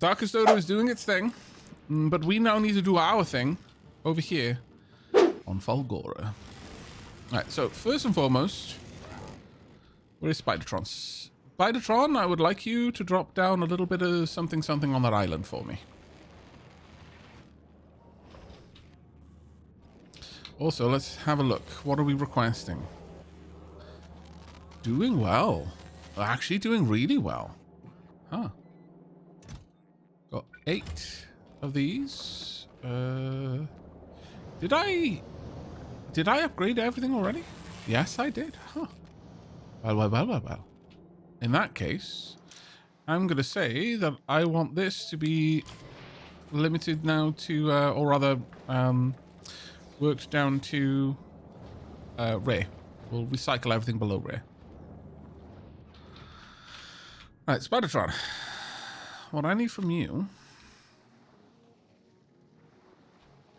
Dark Custodian is doing its thing, but we now need to do our thing over here on Falgora. Alright, so first and foremost, where is Spidertron? Spidertron, I would like you to drop down a little bit of something on that island for me. Also, let's have a look. What are we requesting? Doing well. Actually doing really well. Huh. Got 8 of these. Did I upgrade everything already? Yes, I did. Huh. Well. In that case, I'm going to say that I want this to be limited now to, or rather, worked down to rare. We'll recycle everything below rare. Alright, Spidertron. What I need from you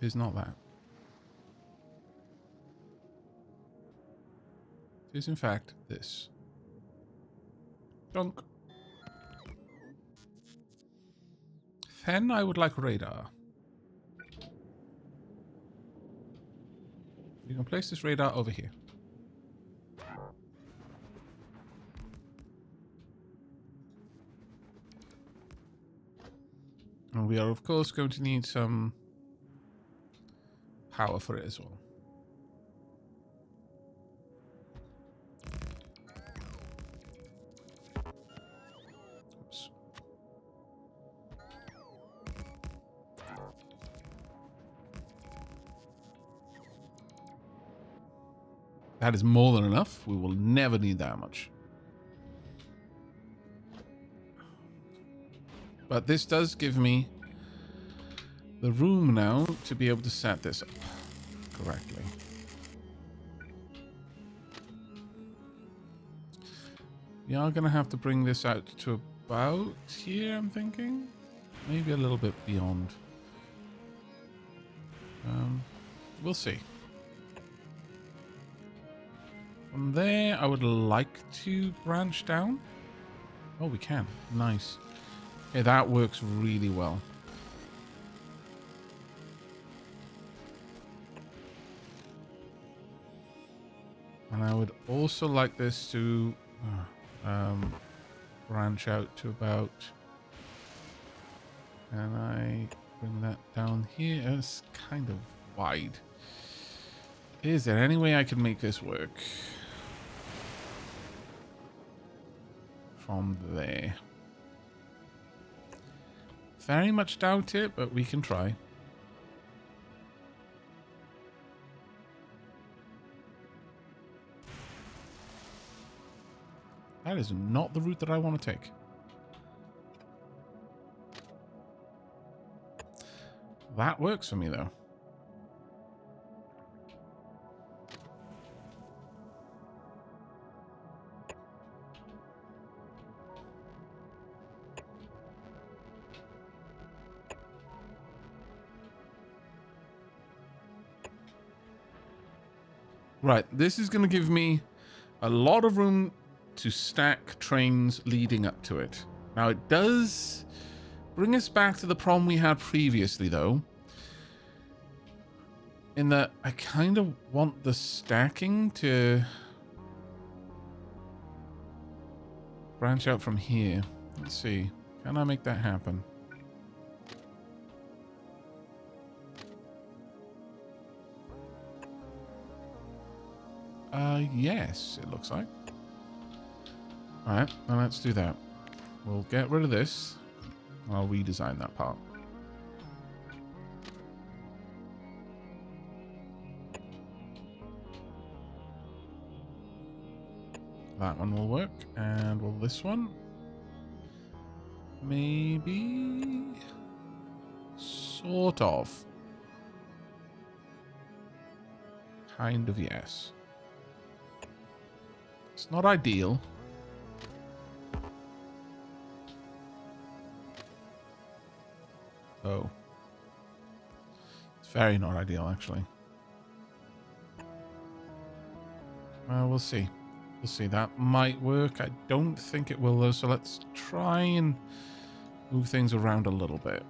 is not that. It is, in fact, this. Dunk. Then I would like radar. You can place this radar over here. And we are, of course, going to need some power for it as well. Oops. That is more than enough. We will never need that much. But this does give me the room now to be able to set this up correctly. We are going to have to bring this out to about here, I'm thinking. Maybe a little bit beyond. We'll see. From there, I would like to branch down. Oh, we can. Nice. Okay, that works really well. And I would also like this to branch out to about... Can I bring that down here? It's kind of wide. Is there any way I can make this work? From there. Very much doubt it, but we can try. That is not the route that I want to take. That works for me, though. Right, this is going to give me a lot of room to stack trains leading up to it. Now, it does bring us back to the problem we had previously, though. In that I kind of want the stacking to branch out from here. Let's see. Can I make that happen? Yes, it looks like. Alright, now let's do that. We'll get rid of this. I'll redesign that part. That one will work. And will this one? Maybe... Sort of. Kind of, yes. It's not ideal. Oh. It's very not ideal, actually. Well, we'll see. We'll see. That might work. I don't think it will, though, so let's try and move things around a little bit.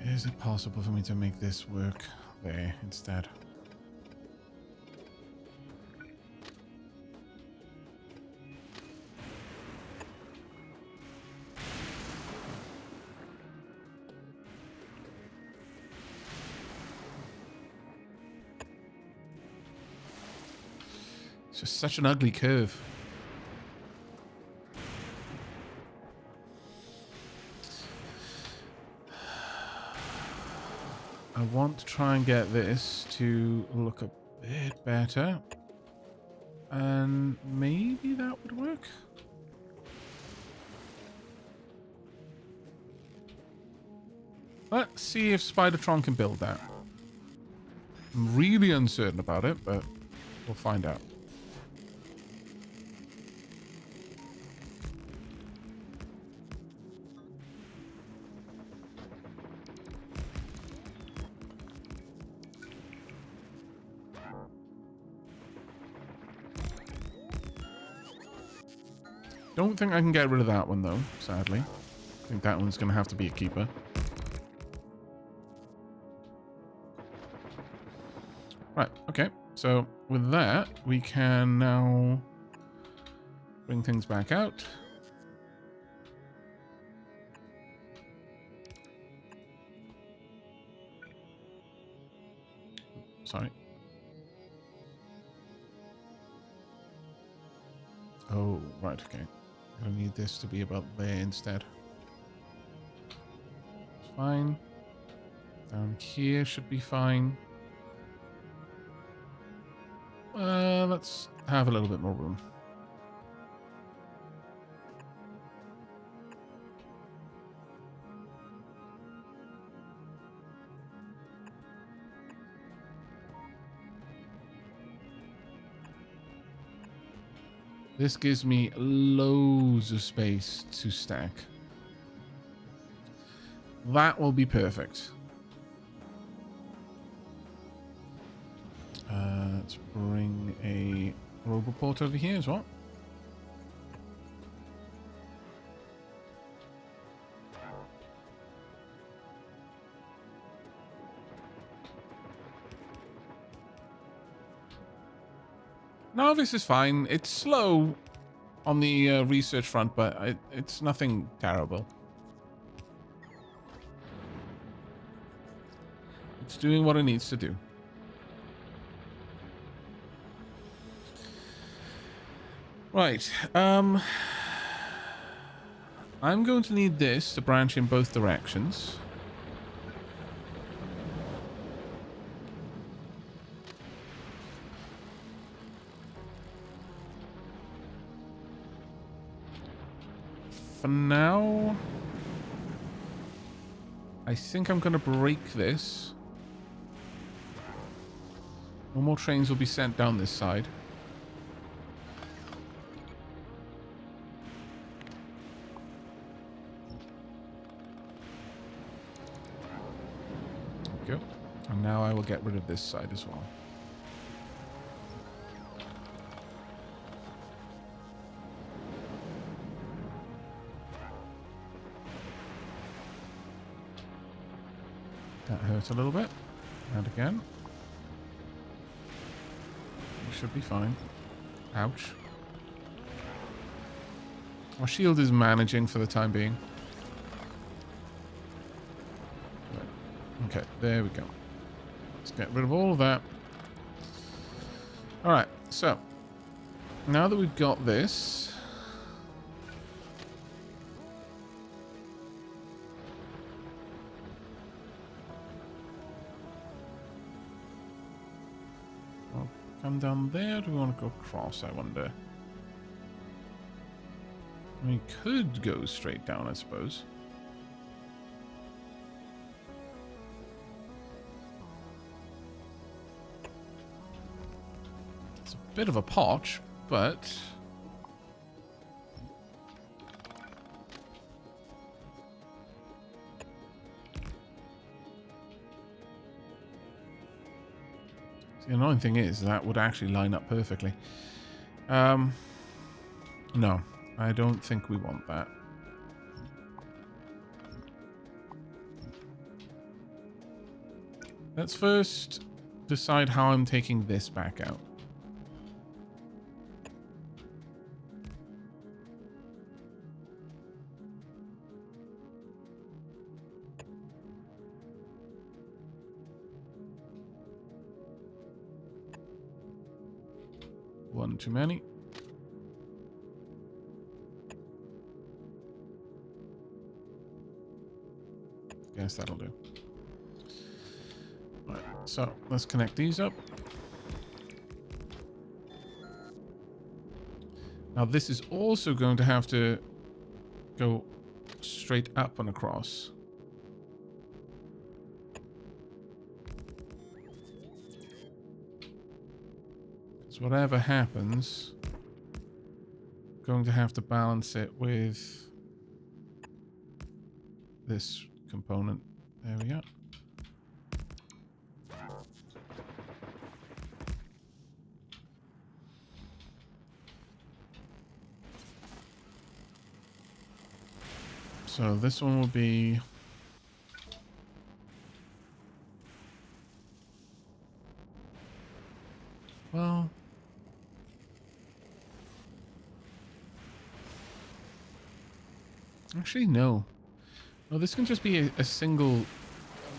Is it possible for me to make this work there instead? It's just such an ugly curve. I want to try and get this to look a bit better. And maybe that would work. Let's see if Spidertron can build that. I'm really uncertain about it, but we'll find out. Don't think I can get rid of that one, though, sadly. I think that one's going to have to be a keeper. Right, okay. So, with that, we can now bring things back out. Sorry. Oh, right, okay. I need this to be about there instead. Fine. Down here should be fine. Let's have a little bit more room. This gives me loads of space to stack. That will be perfect. Let's bring a Roboport over here as well. No, this is fine. It's slow on the research front, but it's nothing terrible. It's doing what it needs to do. Right. I'm going to need this to branch in both directions. For now, I think I'm going to break this. No more trains will be sent down this side. There we go. And now I will get rid of this side as well. That hurt a little bit. And again. We should be fine. Ouch. Our shield is managing for the time being. Okay, there we go. Let's get rid of all of that. Alright, so. Now that we've got this. Come down there. Do we want to go across, I wonder? We could go straight down, I suppose. It's a bit of a potch, but... The annoying thing is that would actually line up perfectly. No, I don't think we want that. Let's first decide how I'm taking this back out. One too many. Guess that'll do. Right, so let's connect these up. Now this is also going to have to go straight up and across. So whatever happens, I'm going to have to balance it with this component. There we are. So this one will be... Well... Actually, no. No, this can just be a single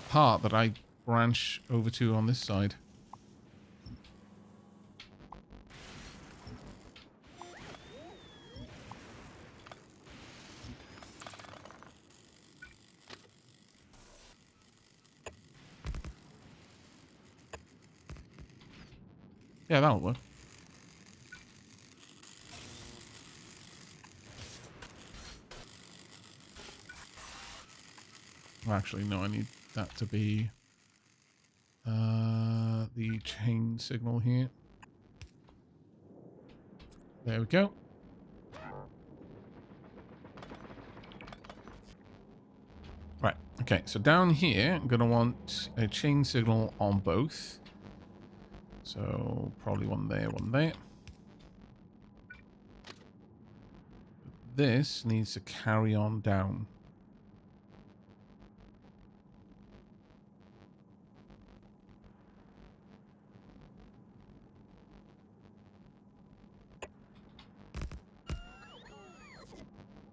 part that I branch over to on this side. Yeah, that'll work. Actually, no, I need that to be the chain signal here. There we go. Right, okay, so down here, I'm going to want a chain signal on both. So, probably one there, one there. This needs to carry on down.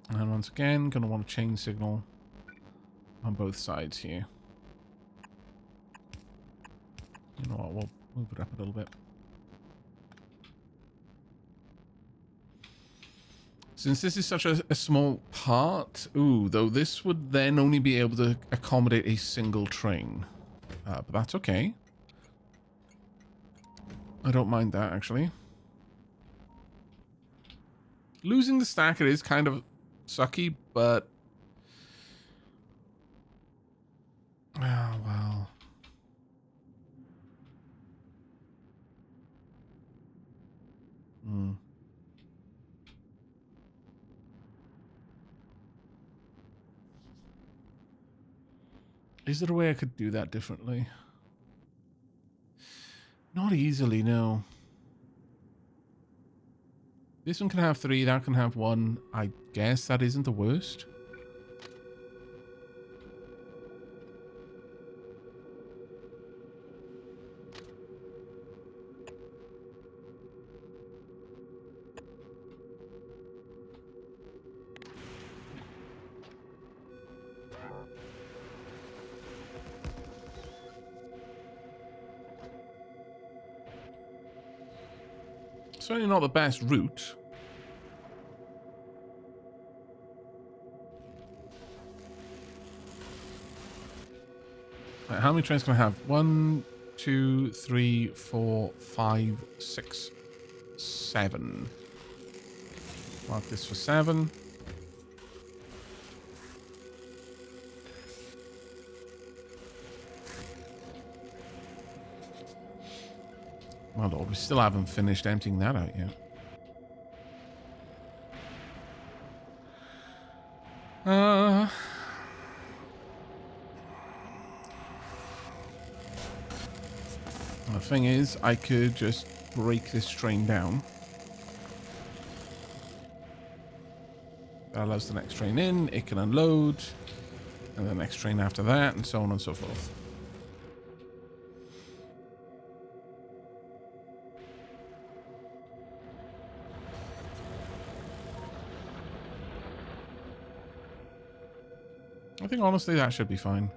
And once again, going to want a chain signal on both sides here. You know what, we'll move it up a little bit. Since this is such a small part, though this would then only be able to accommodate a single train. But that's okay. I don't mind that, actually. Losing the stacker is kind of sucky, but... Oh, well. Is there a way I could do that differently? Not easily, no. This one can have 3, that can have 1. I guess that isn't the worst. Certainly not the best route. Right, how many trains can I have? 1, 2, 3, 4, 5, 6, 7. Mark this for 7. My lord, we still haven't finished emptying that out yet. The thing is, I could just break this train down. That allows the next train in, it can unload, and the next train after that, and so on and so forth. I think honestly that should be fine.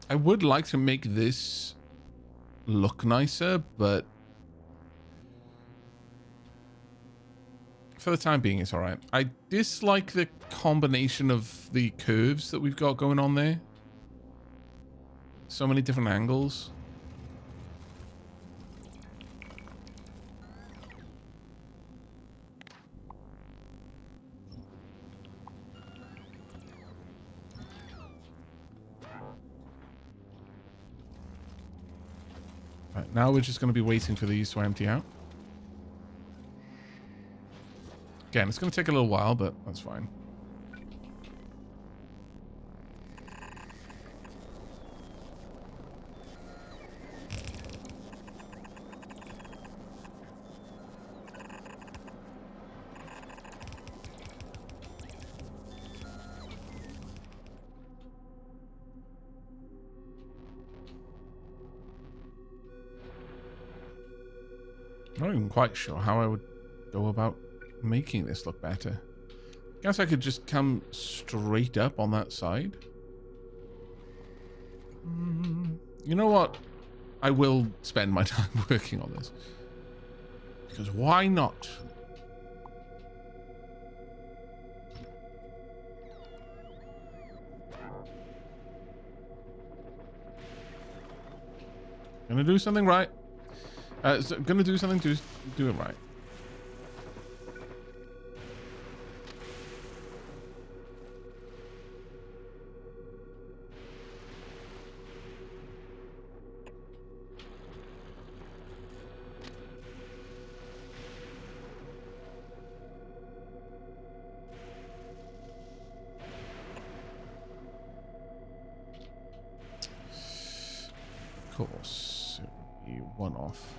I would like to make this look nicer, but for the time being, it's all right. I dislike the combination of the curves that we've got going on there. So many different angles. Right, now we're just going to be waiting for these to empty out. Again, it's going to take a little while, but that's fine. I'm not even quite sure how I would go about making this look better. Guess I could just come straight up on that side. You know what? I will spend my time working on this. Because why not? Gonna do something right. Gonna do something to do it right. Of course, it would be one off.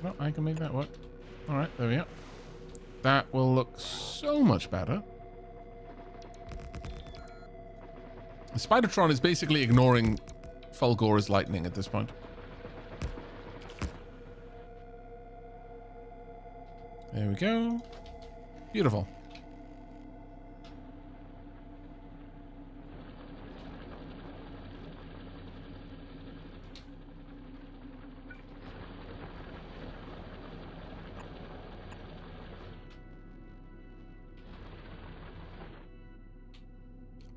Well, I can make that work. All right, there we go. That will look so much better. The Spidertron is basically ignoring Falgora's lightning at this point. There we go. Beautiful.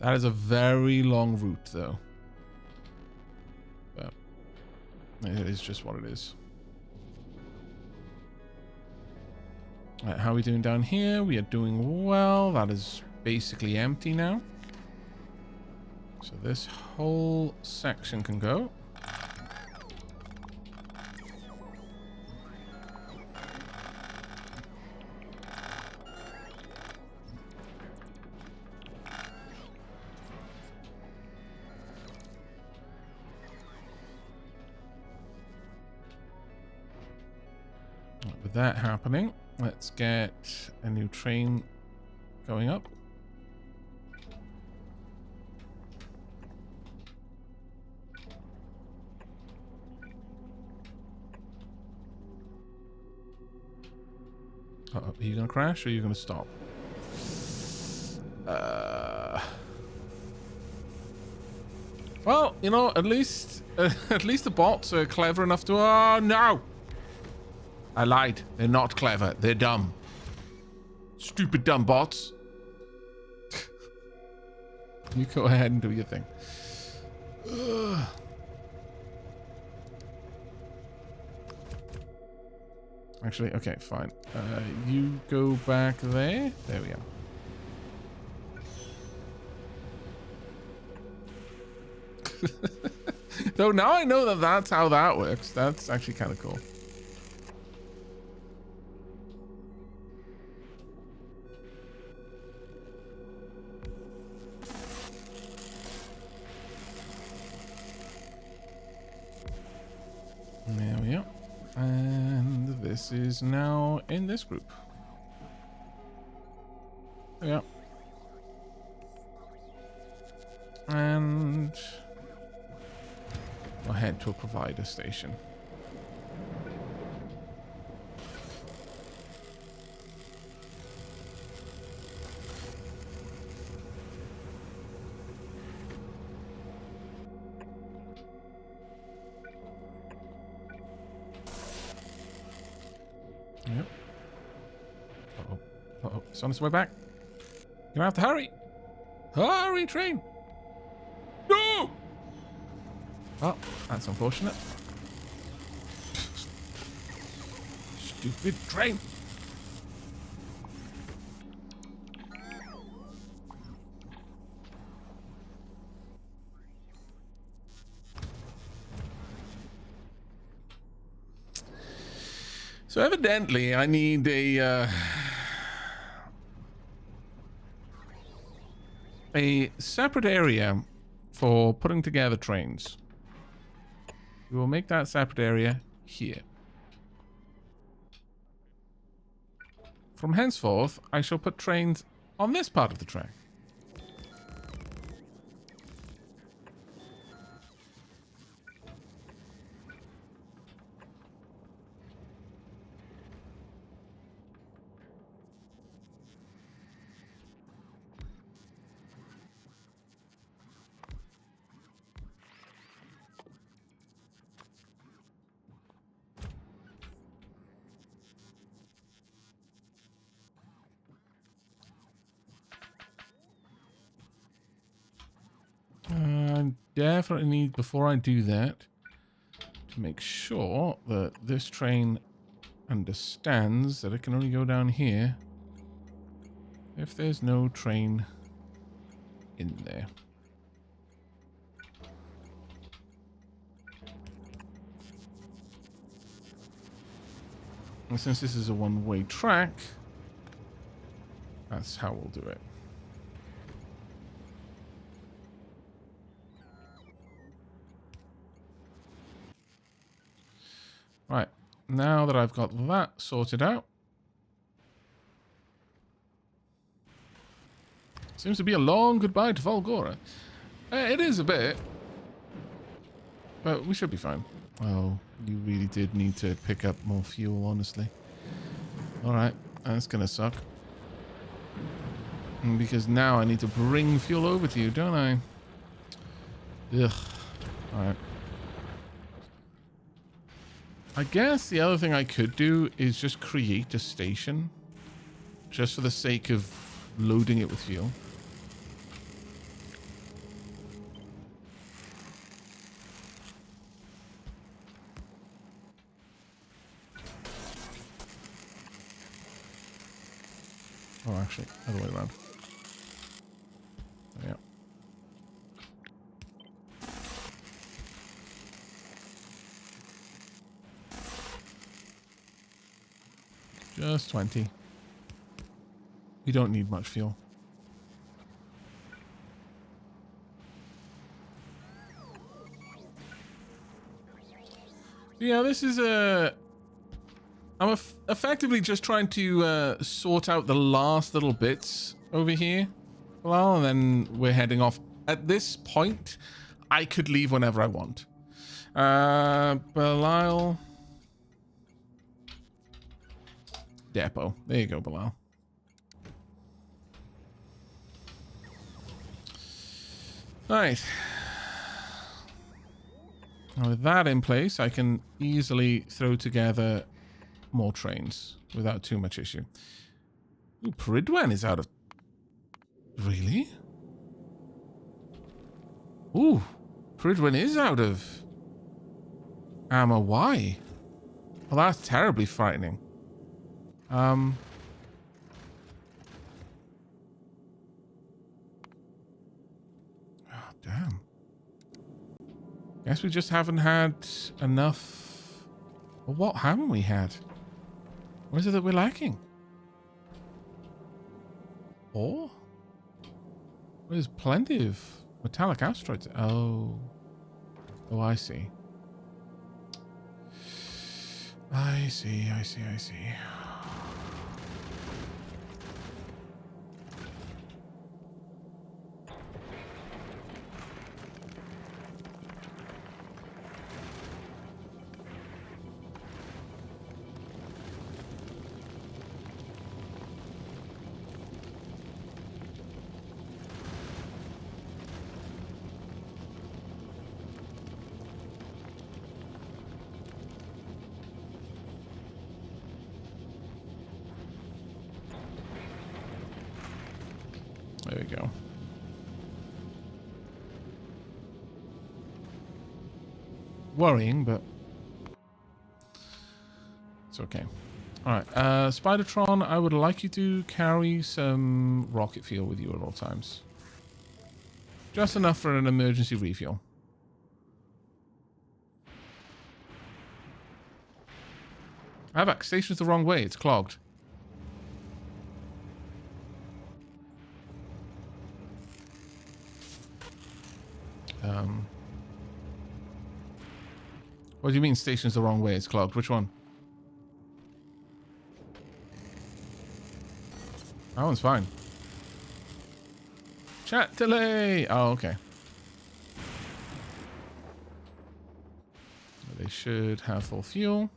That is a very long route, though. But it is just what it is. All right, how are we doing down here? We are doing well. That is basically empty now. So this whole section can go. With that happening, let's get a new train going up. Uh-oh, are you gonna crash or are you gonna stop? Well, you know, at least the bots are clever enough to. Oh no! I lied. They're not clever. They're dumb. Stupid dumb bots. You go ahead and do your thing. Ugh. Actually, okay, fine. You go back there. There we are. Though now I know that that's how that works. That's actually kind of cool. There we are. And this is now in this group. Yeah. And we'll head to a provider station. Yep. Uh-oh. Uh-oh. It's on its way back. You're gonna have to hurry. Hurry, train. No! Oh, that's unfortunate. Stupid train. So evidently I need a separate area for putting together trains. We will make that separate area here. From henceforth, I shall put trains on this part of the track. I definitely need, before I do that, to make sure that this train understands that it can only go down here if there's no train in there. And since this is a one-way track, that's how we'll do it. Right, now that I've got that sorted out, seems to be a long goodbye to Falgora. It is a bit, but we should be fine. Oh, you really did need to pick up more fuel, honestly. Alright, that's gonna suck. Because now I need to bring fuel over to you, don't I? Ugh. Alright. I guess the other thing I could do is just create a station. Just for the sake of loading it with fuel. Oh, actually, other way around. Yeah. Just 20. We don't need much fuel. Yeah, this is a... I'm effectively just trying to sort out the last little bits over here. Well, and then we're heading off. At this point, I could leave whenever I want. Belial. Depot. There you go, Belial. Alright. Now with that in place, I can easily throw together more trains without too much issue. Ooh, Peridwen is out of... Really? Ooh, Pridwin is out of ammo. Why? Well, that's terribly frightening. Oh, damn. Guess we just haven't had enough. Well, what haven't we had? What is it that we're lacking? Ore? There's plenty of metallic asteroids. Oh. Oh, I see. I see. There we go. Worrying, but it's okay. Alright, Spidertron, I would like you to carry some rocket fuel with you at all times. Just enough for an emergency refuel. Aavak, station's the wrong way, it's clogged. What do you mean station's the wrong way? It's clogged. Which one? That one's fine. Chat delay. Oh, okay. They should have full fuel.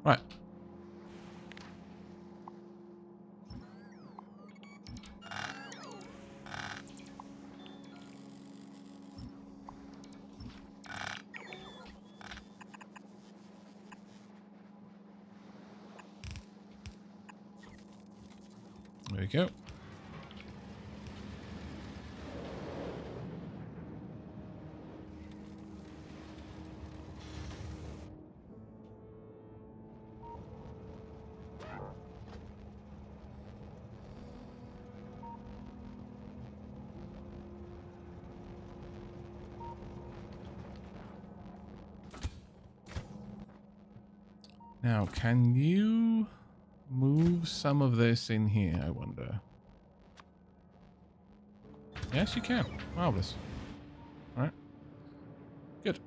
Right. There we go. Now, can you move some of this in here, I wonder? Yes, you can. Marvelous. All right. Good.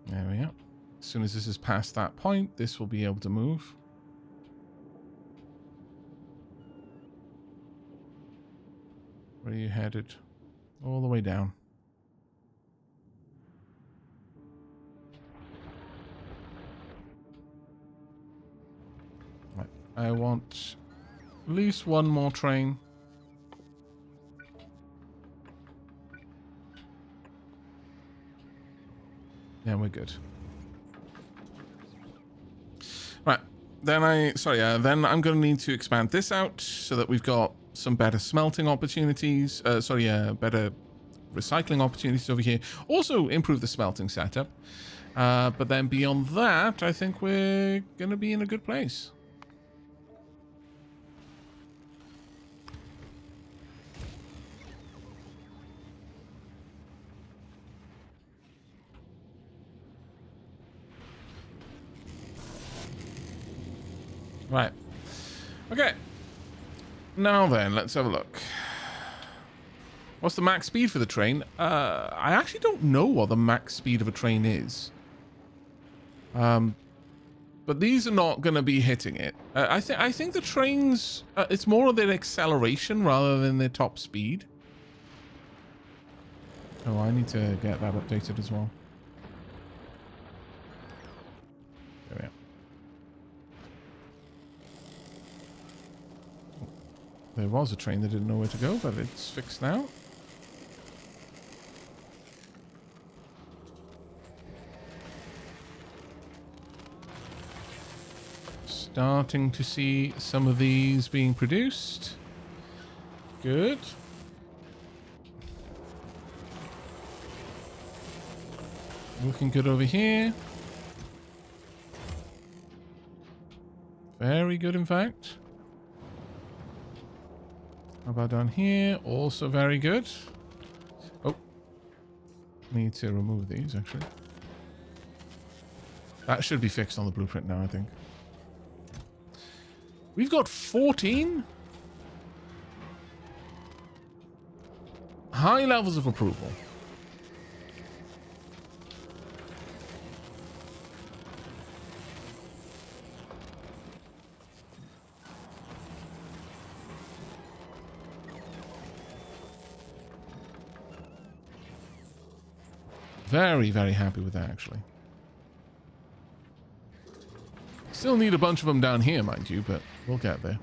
There we go. As soon as this is past that point, this will be able to move. Where are you headed? All the way down. Right. I want at least one more train. Yeah, we're good. Right. Then then I'm going to need to expand this out so that we've got some better smelting opportunities. Better recycling opportunities over here. Also improve the smelting setup. But then beyond that, I think we're going to be in a good place. Right. Okay. Now then, let's have a look. What's the max speed for the train? I actually don't know what the max speed of a train is. But these are not going to be hitting it. I think the trains, it's more of their acceleration rather than their top speed. Oh, I need to get that updated as well. There we are. There was a train that didn't know where to go, but it's fixed now. Starting to see some of these being produced. Good. Looking good over here. Very good, in fact. How about down here? Also very good. Oh. Need to remove these, actually. That should be fixed on the blueprint now, I think. We've got 14 high levels of approval. Very, very happy with that, actually. Still need a bunch of them down here, mind you, but we'll get there.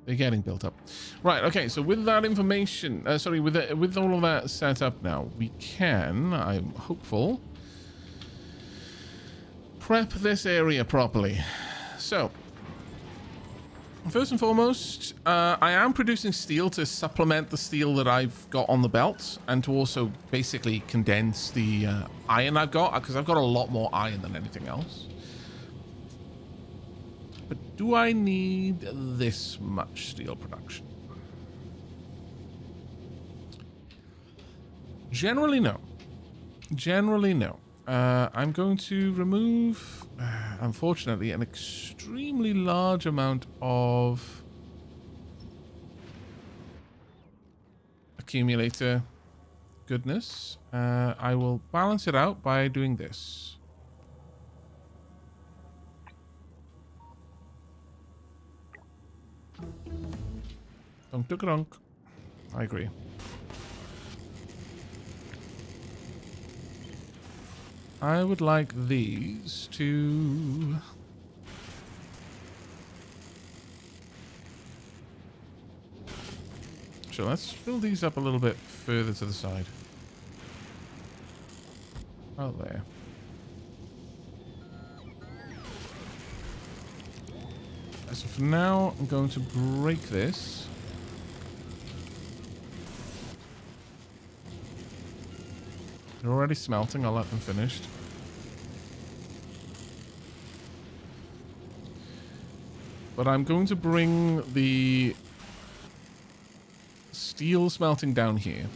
They're getting built up. Right, okay, so with that information, with all of that set up now, we can, I'm hopeful, prep this area properly. So, first and foremost, I am producing steel to supplement the steel that I've got on the belt, and to also basically condense the iron I've got, because I've got a lot more iron than anything else. But do I need this much steel production? Generally, no. Generally, no. I'm going to remove, unfortunately, an extremely large amount of accumulator goodness. I will balance it out by doing this. Dunk. I agree. I would like these to... Sure, let's build these up a little bit further to the side. Oh, there. So for now, I'm going to break this. They're already smelting. I'll let them finish. But I'm going to bring the steel smelting down here.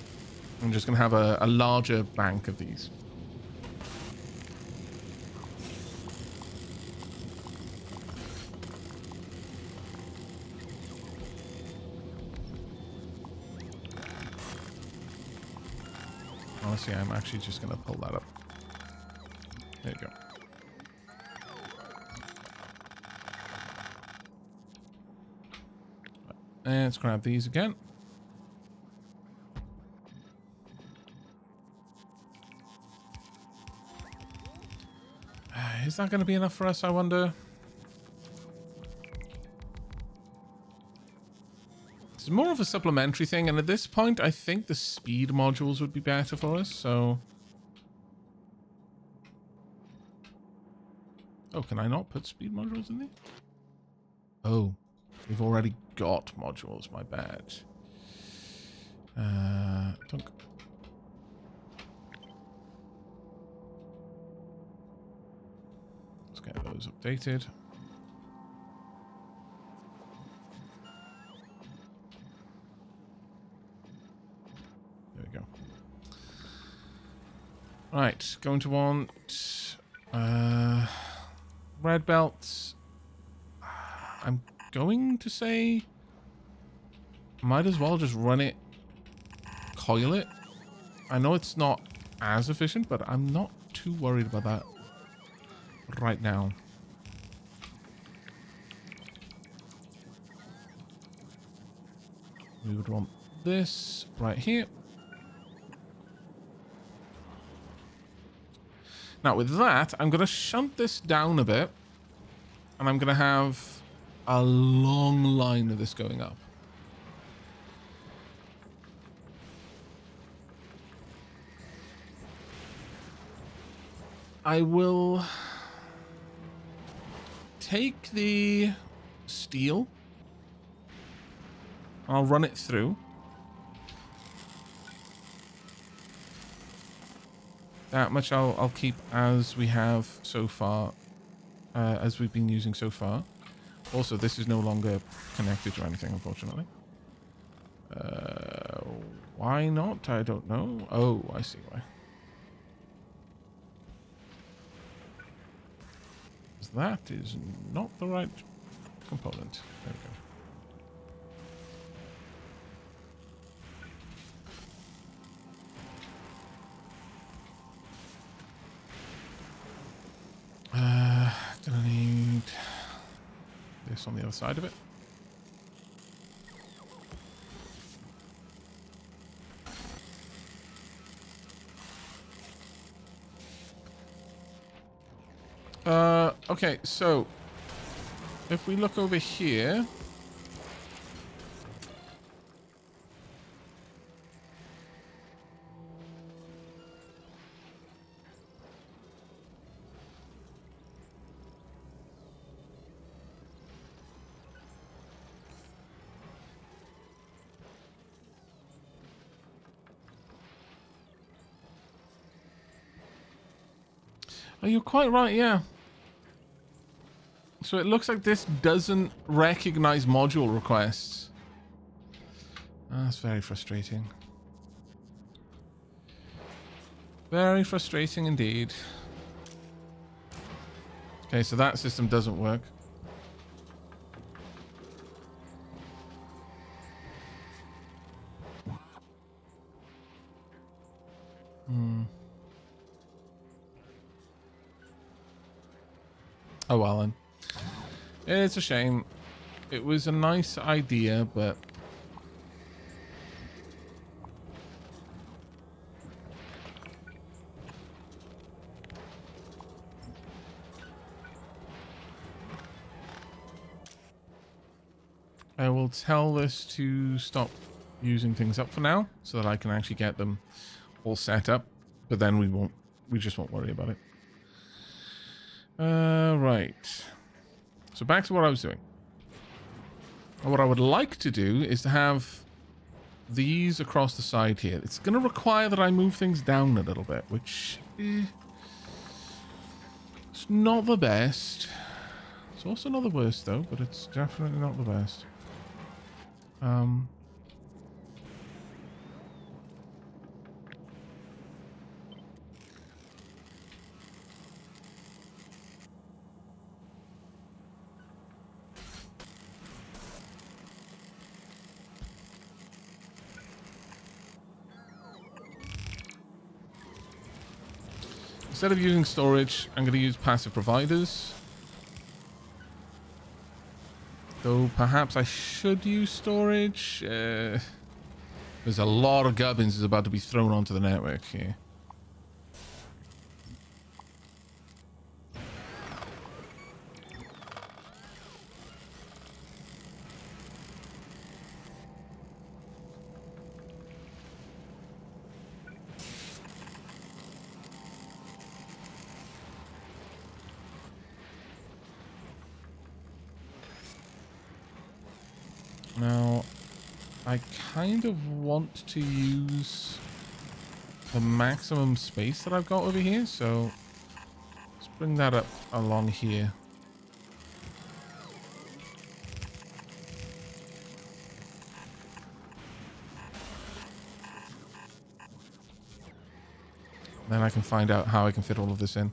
I'm just going to have a larger bank of these. Honestly, I'm actually just going to pull that up. There you go. And let's grab these again. Is that going to be enough for us, I wonder? It's more of a supplementary thing, and at this point, I think the speed modules would be better for us, so... Oh, can I not put speed modules in there? Oh, we've already got modules, my bad. Dunk. Let's get those updated. There we go. Right, going to want red belts. I'm going to say might as well just run it, coil it. I know it's not as efficient, but I'm not too worried about that right now. We would want this right here. Now with that, I'm going to shunt this down a bit And I'm going to have a long line of this going up. I will take the steel. I'll run it through. That much I'll keep as we have so far, as we've been using so far. Also, this is no longer connected to anything, unfortunately. Why not? I don't know. Oh, I see why. That is not the right component. There we go. Gonna need this on the other side of it. Okay, so if we look over here, oh, you're quite right, yeah. So it looks like this doesn't recognize module requests. That's very frustrating. Very frustrating indeed. Okay, so that system doesn't work. Oh well then. It's a shame. It was a nice idea, but I will tell this to stop using things up for now so that I can actually get them all set up, but then we just won't worry about it. Right. So back to what I was doing. What I would like to do is to have these across the side here. It's going to require that I move things down a little bit, which it's not the best. It's also not the worst though, but it's definitely not the best. Instead of using storage, I'm going to use passive providers. Though perhaps I should use storage. There's a lot of gubbins is about to be thrown onto the network here. Now, I kind of want to use the maximum space that I've got over here, so let's bring that up along here. Then I can find out how I can fit all of this in.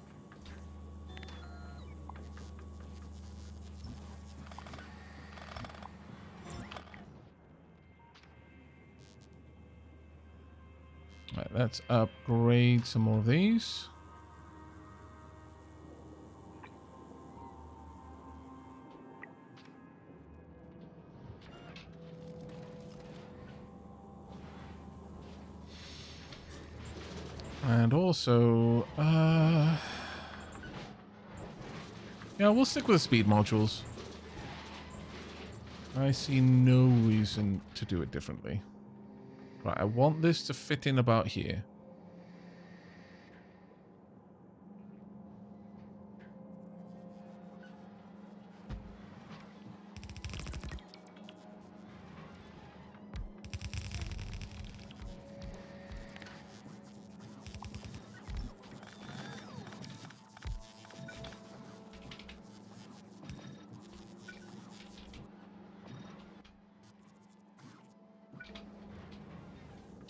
Right, let's upgrade some more of these. And also, Yeah, we'll stick with the speed modules. I see no reason to do it differently. Right, I want this to fit in about here.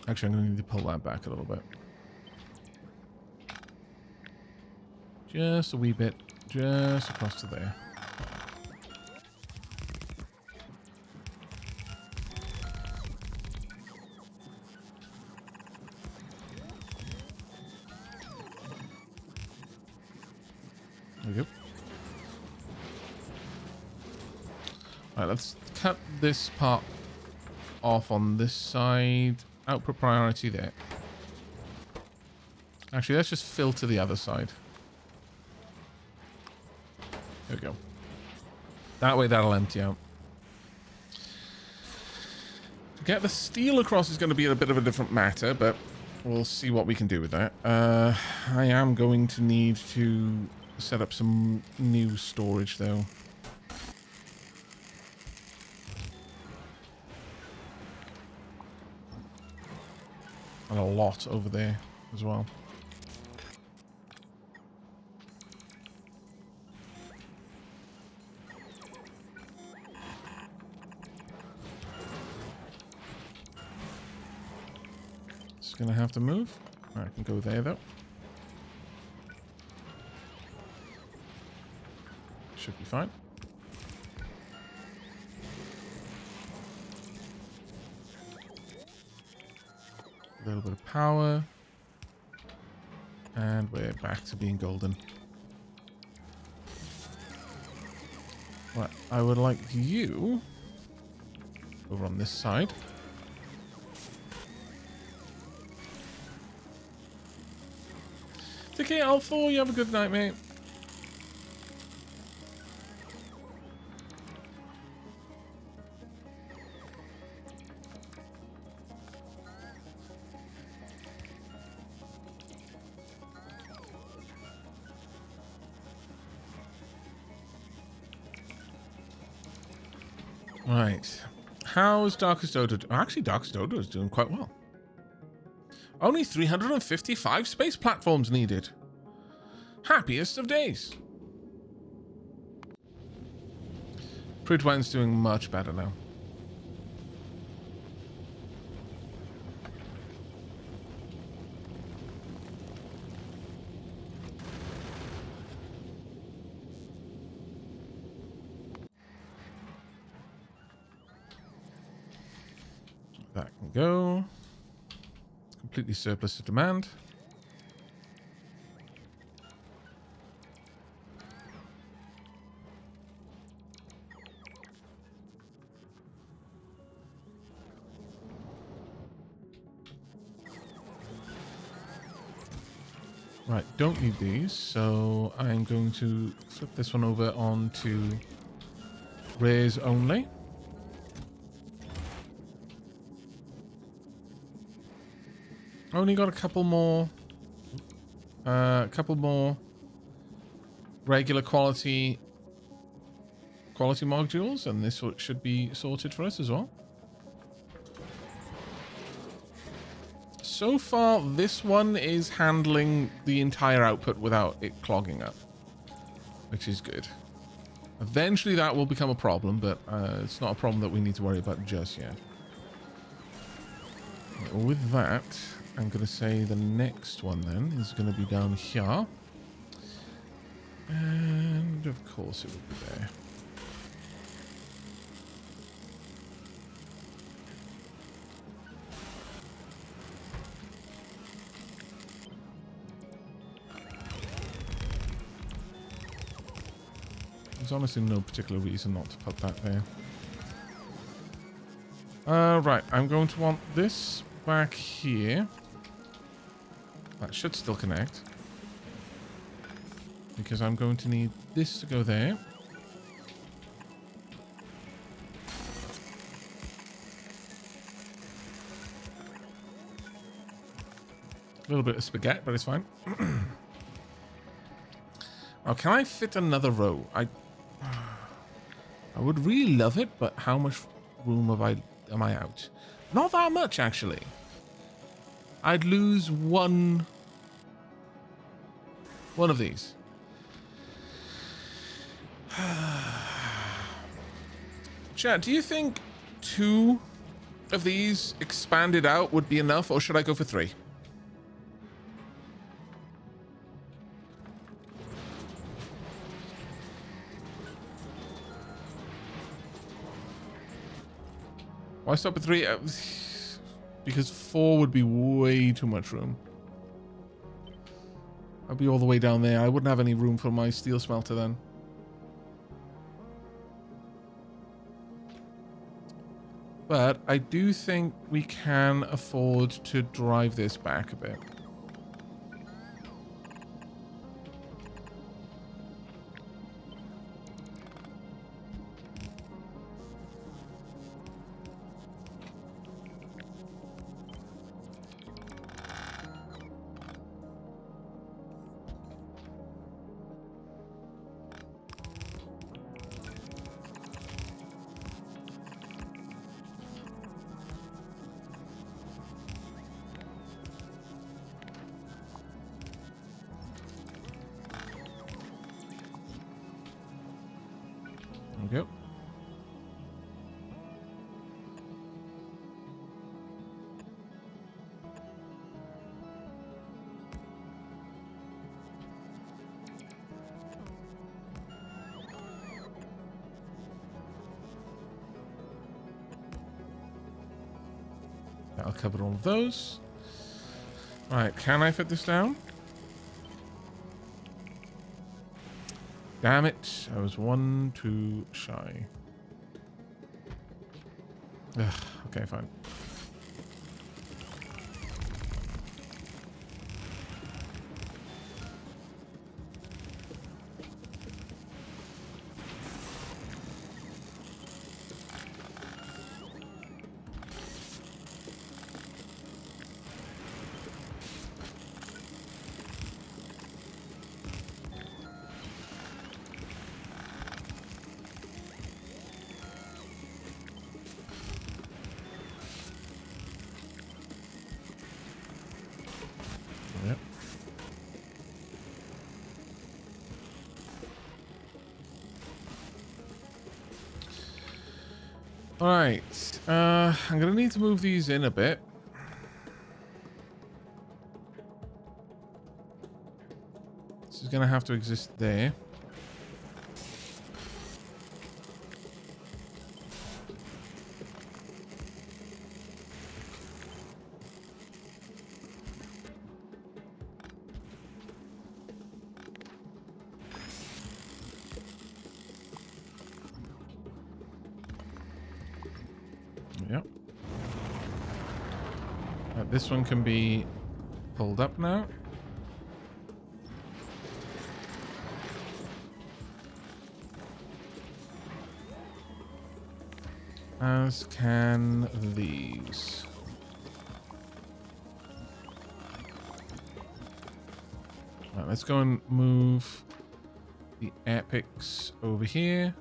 Actually, I'm going to need to pull that back a little bit. Just a wee bit. Just across to there. There we go. Alright, let's cut this part off on this side. Output priority there. Actually, let's just filter the other side. There we go. That way that'll empty out. To get the steel across is going to be a bit of a different matter, but we'll see what we can do with that. I am going to need to set up some new storage, though. And a lot over there as well. It's gonna have to move. I can go there though. Should be fine. A little bit of power. And we're back to being golden. Right, I would like you over on this side. Take care, Alpha. You have a good night, mate. Right. How's Darkest Odor? Actually, Darkest Odor is doing quite well. Only 355 space platforms needed. Happiest of days. Prudwine's doing much better now. That can go. Completely surplus to demand. Right, don't need these, so I'm going to flip this one over onto rares only. Only got a couple more regular quality modules, and this should be sorted for us as well. So far, this one is handling the entire output without it clogging up, which is good. Eventually, that will become a problem, but it's not a problem that we need to worry about just yet. With that, I'm going to say the next one then is going to be down here. And of course it will be there. There's honestly no particular reason not to put that there. Right, I'm going to want this back here. That should still connect. because I'm going to need this to go there. A little bit of spaghetti, but it's fine. Oh, can I fit another row? I would really love it, but how much room am I out? Not that much, actually. I'd lose one of these. Chat, do you think 2 of these expanded out would be enough, or should I go for 3? Why stop at 3? Because 4 would be way too much room. I'd be all the way down there. I wouldn't have any room for my steel smelter then. But I do think we can afford to drive this back a bit. There we go. That'll cover all of those. Right, can I fit this down? Damn it, I was 1 too shy. Ugh, okay, fine. Yep. All right. I'm gonna need to move these in a bit. This is gonna have to exist there. Yep. This one can be pulled up now. As can these. Right, let's go and move the epics over here.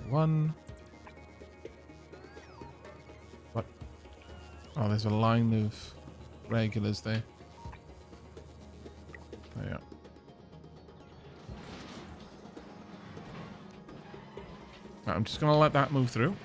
1. What? Oh, there's a line of regulars there. There you go. Right, I'm just going to let that move through.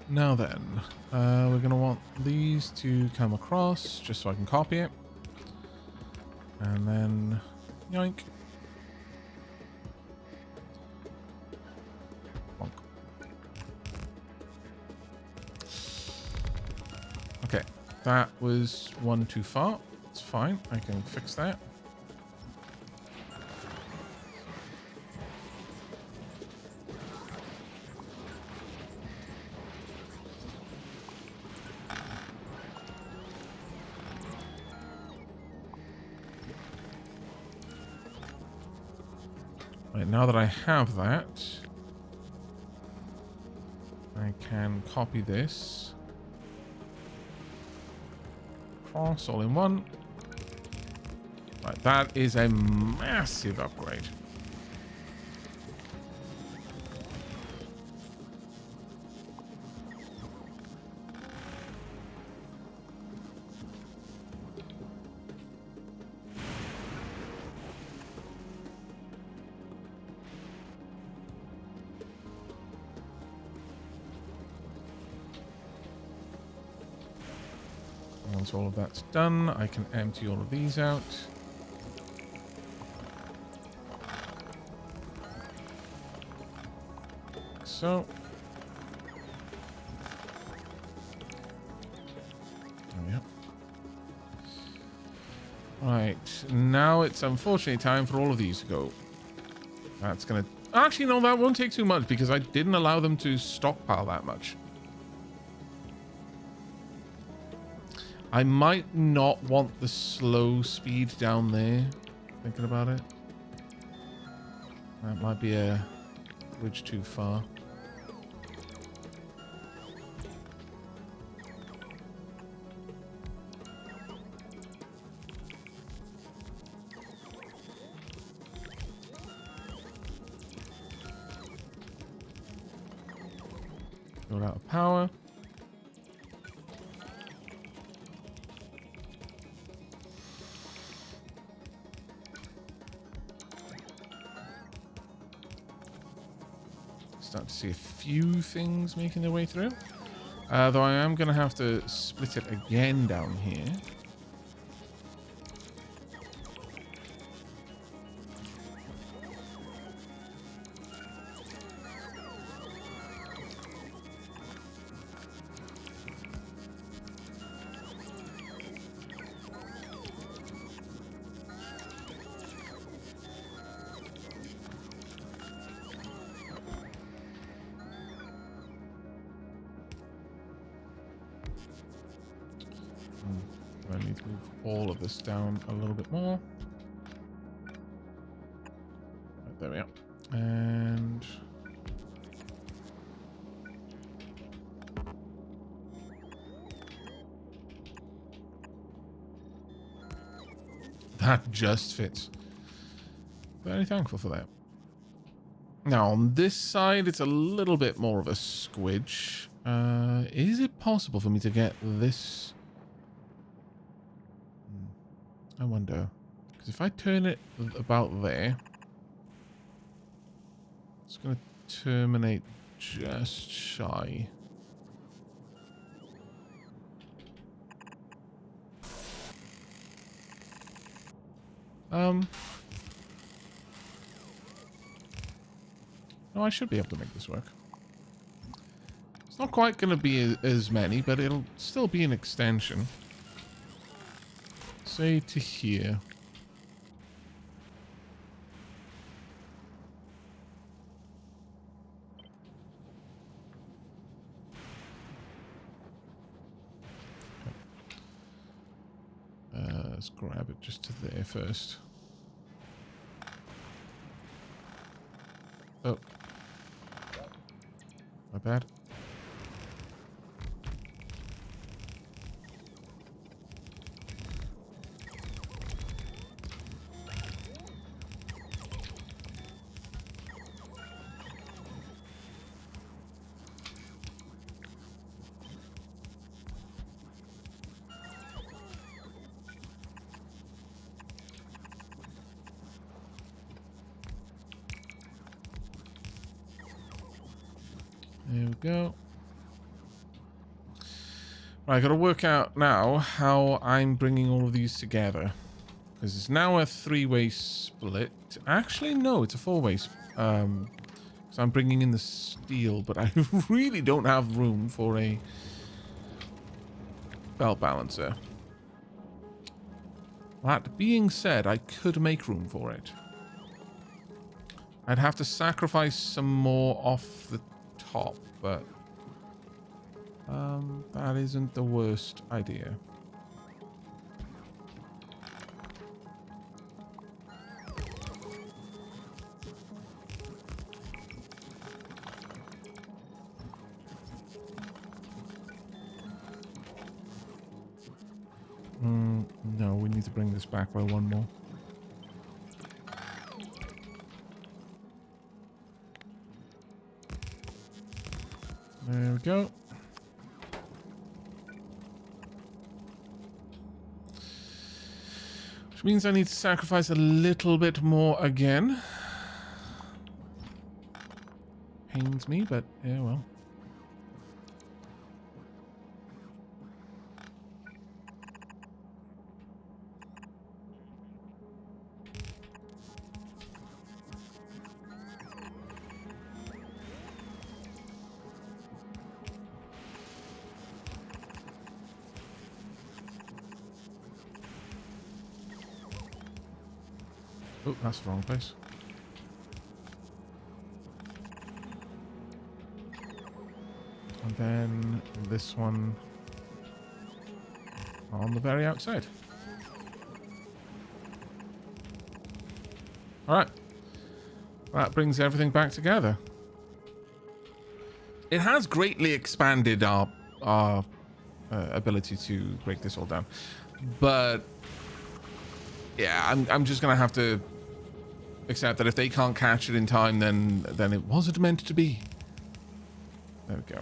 Now then, we're going to want these to come across just so I can copy it. And then, yoink. That was one too far. It's fine. I can fix that. Right, now that I have that, I can copy this. Cross all in one. Right, that is a massive upgrade. Once all of that's done, I can empty all of these out. So. There we go. Right, now it's unfortunately time for all of these to go. That's gonna... Actually, no, that won't take too much because I didn't allow them to stockpile that much. I might not want the slow speed down there. Thinking about it. That might be a bridge too far. Go out of power. Start to see a few things making their way through. Though I am going to have to split it again down here. I need to move all of this down a little bit more. Right, there we are. And that just fits. Very thankful for that. Now on this side, it's a little bit more of a squidge. Is it possible for me to get this? I wonder. Because if I turn it about there, it's going to terminate just shy. No, I should be able to make this work. It's not quite going to be as many, but it'll still be an extension. Say to here. Let's grab it just to there first. Oh. My bad. There we go. Right, I got to work out now how I'm bringing all of these together. Because it's now a three-way split. Actually, no, it's a four-way. So I'm bringing in the steel, but I really don't have room for a belt balancer. That being said, I could make room for it. I'd have to sacrifice some more off the top, but that isn't the worst idea. No, we need to bring this back by one more. There we go. Which means I need to sacrifice a little bit more again. Pains me, but yeah, well. Oh, that's the wrong place. And then this one on the very outside. Alright. That brings everything back together. It has greatly expanded our ability to break this all down. But yeah, I'm just gonna have to accept that if they can't catch it in time, then it wasn't meant to be. There we go.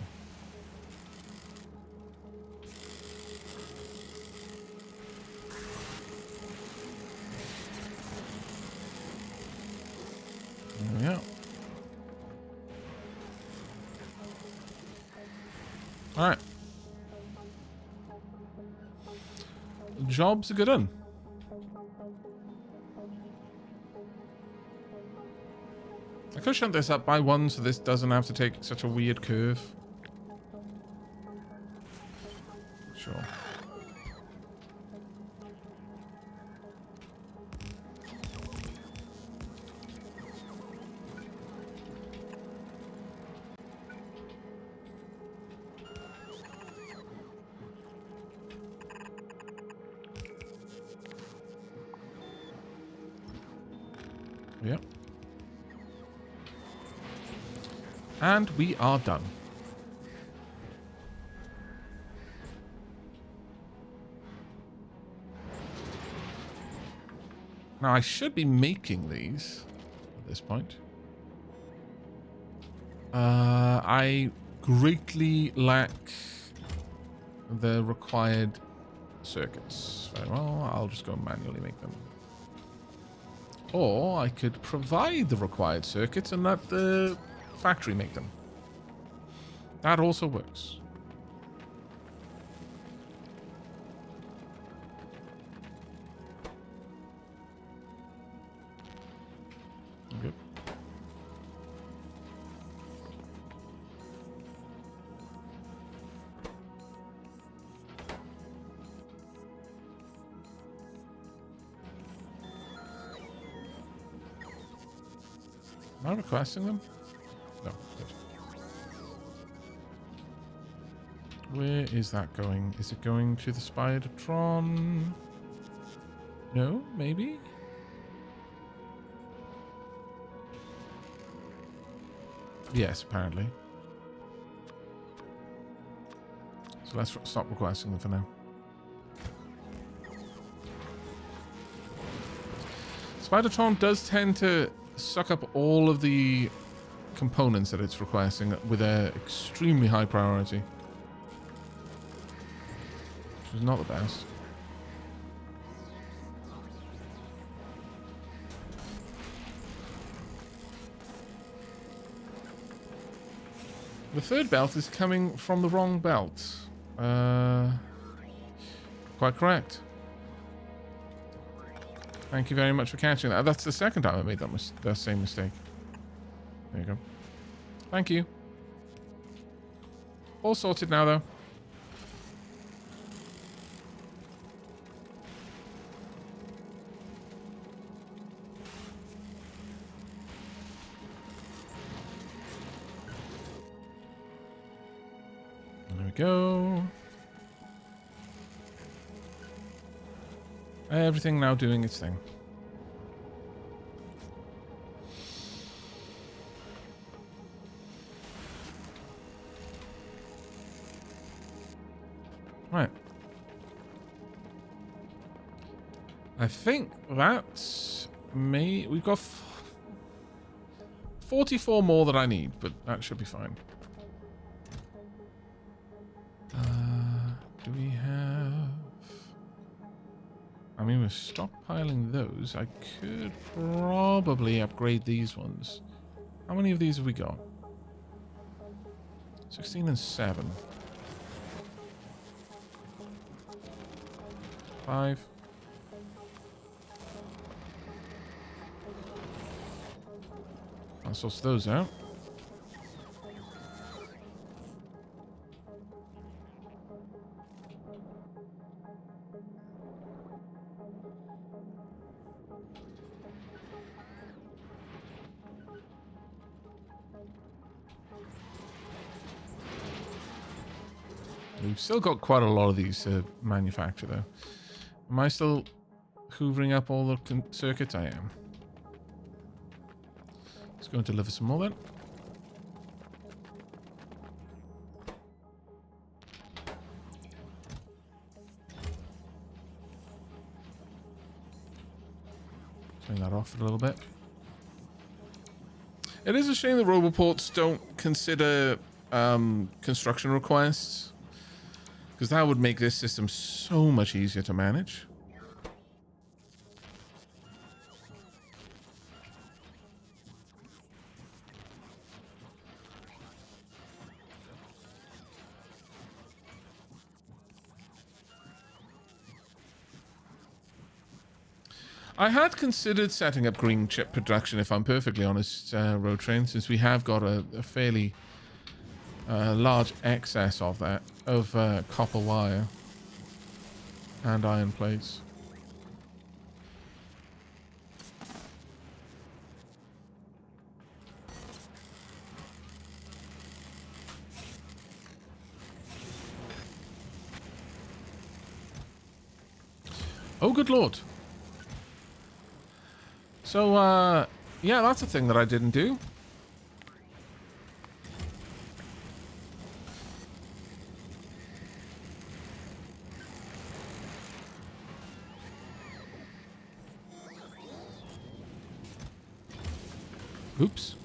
There we go. All right. The job's a good one. I could shunt this up by one so this doesn't have to take such a weird curve. Sure. Yep. And we are done. Now, I should be making these at this point. I greatly lack the required circuits. Very well, I'll just go manually make them. Or I could provide the required circuits and let the factory make them. That also works. Good. Am I requesting them? No. Good. Where is that going? Is it going to the Spidertron? No, maybe? Yes, apparently. So let's stop requesting them for now. Spidertron does tend to suck up all of the components that it's requesting with an extremely high priority. Which is not the best. The third belt is coming from the wrong belt. Quite correct. Thank you very much for catching that. That's the second time I made that same mistake. There you go. Thank you. All sorted now, though. go. Everything now doing its thing. Right. I think that's me. We've got 44 more that I need, but that should be fine. Do we have... I mean, we're stockpiling those. I could probably upgrade these ones. How many of these have we got? 16 and 7. 5. I'll sort those out. We've still got quite a lot of these to manufacture, though. Am I still hoovering up all the circuits? I am. Let's go and deliver some more then. Turn that off for a little bit. It is a shame that roboports don't consider construction requests, because that would make this system so much easier to manage. I had considered setting up green chip production, if I'm perfectly honest, Road Train, since we have got a fairly large excess of that, of copper wire and iron plates. Oh, good lord. So, yeah, that's a thing that I didn't do. Oops.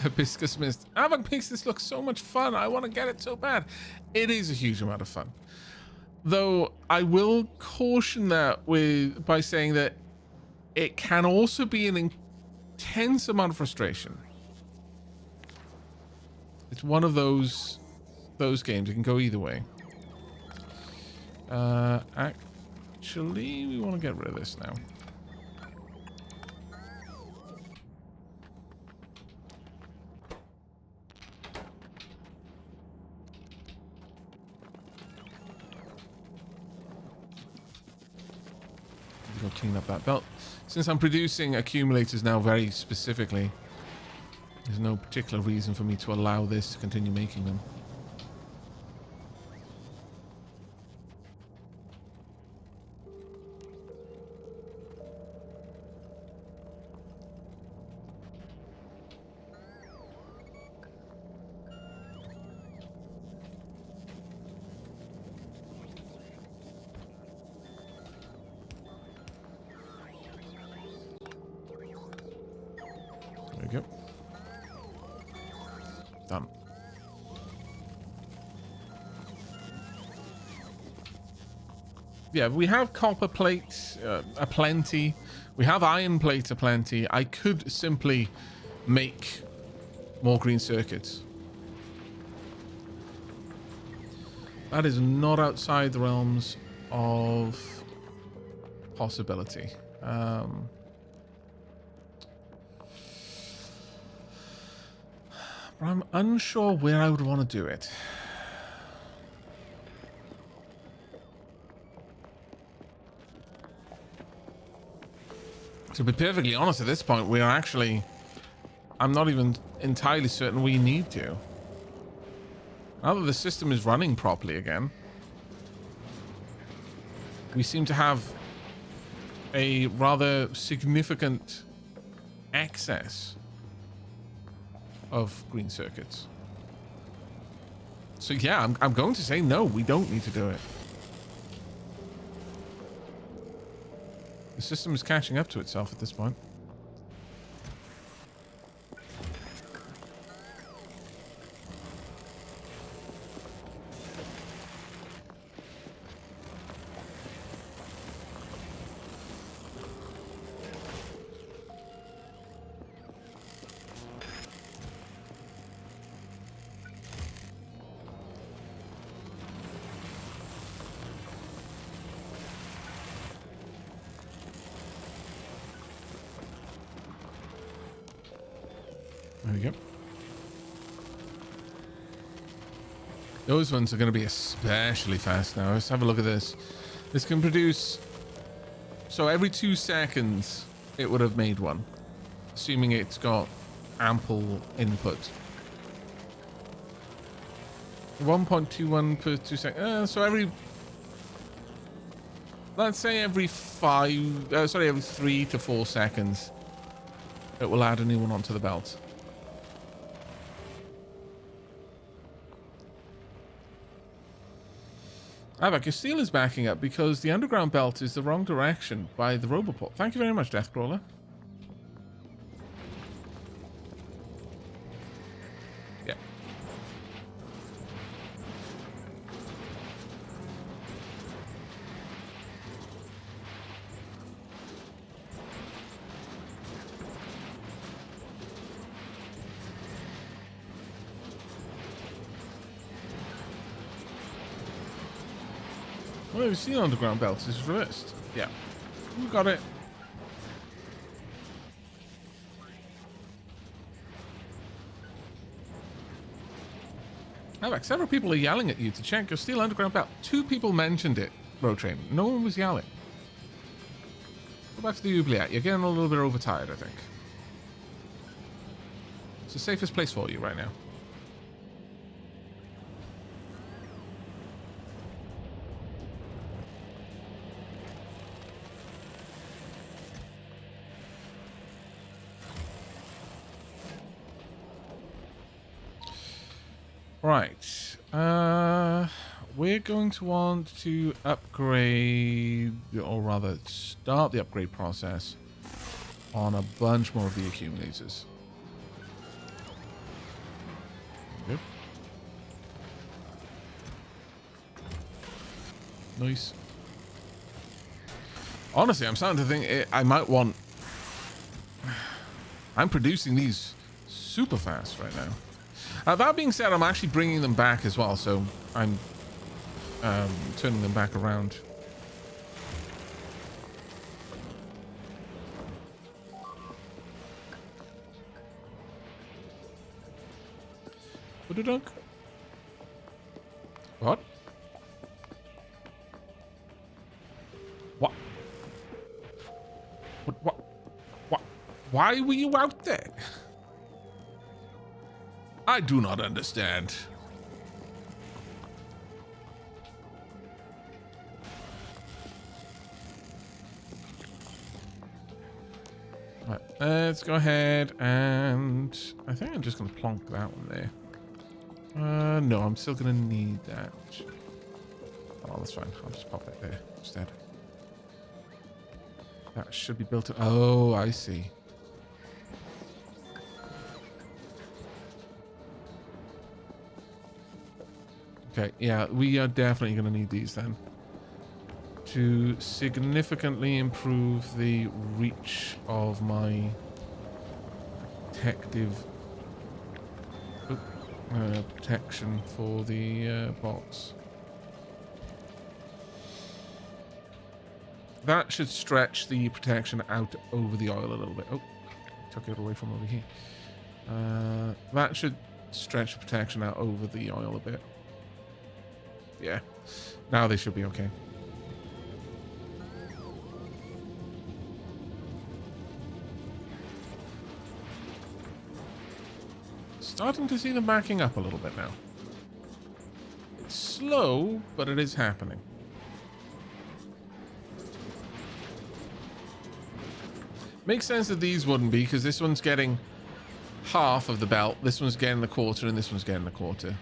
Hibiscus Mist. Aavak makes this look so much fun. I want to get it so bad. It is a huge amount of fun. Though I will caution that by saying that it can also be an intense amount of frustration. It's one of those games. It can go either way. Actually, we want to get rid of this now. Go clean up that belt. Since I'm producing accumulators now very specifically, there's no particular reason for me to allow this to continue making them. There we go. Done. Yeah, we have copper plates aplenty. We have iron plates aplenty. I could simply make more green circuits. That is not outside the realms of possibility. But I'm unsure where I would want to do it. To be perfectly honest, at this point, we are actually... I'm not even entirely certain we need to. Now that the system is running properly again, we seem to have a rather significant excess of green circuits. So yeah, I'm going to say no, we don't need to do it. The system is catching up to itself at this point. There we go. Those ones are going to be especially fast now. Let's have a look at this. This can produce... So every 2 seconds, it would have made one. Assuming it's got ample input. 1.21 per 2 seconds. So every... Let's say every 3 to 4 seconds, it will add a new one onto the belt. Aavak, your steel is backing up because the underground belt is the wrong direction by the Roboport. Thank you very much, Deathcrawler. Yeah. Well, we've seen underground belts is reversed. Yeah. We got it. Aavak, several people are yelling at you to check your steel underground belt. 2 people mentioned it, Road Train. No one was yelling. Go back to the oubliette. You're getting a little bit overtired, I think. It's the safest place for you right now. Right, we're going to want to upgrade, or rather start the upgrade process on a bunch more of the accumulators. Yep. Nice. Honestly, I'm starting to think I might want... I'm producing these super fast right now. That being said, I'm actually bringing them back as well, so I'm turning them back around. What? What? What? Why were you out there? I do not understand. Right, let's go ahead and I think I'm just going to plonk that one there. No, I'm still going to need that. Oh, that's fine. I'll just pop it there instead. That should be built. Oh, I see. Okay, yeah, we are definitely going to need these then to significantly improve the reach of my protection for the bots. That should stretch the protection out over the oil a little bit. Oh, took it away from over here. That should stretch the protection out over the oil a bit. Yeah. Now they should be okay. Starting to see them backing up a little bit now. It's slow, but it is happening. Makes sense that these wouldn't be, because this one's getting half of the belt, this one's getting the quarter, and this one's getting the quarter.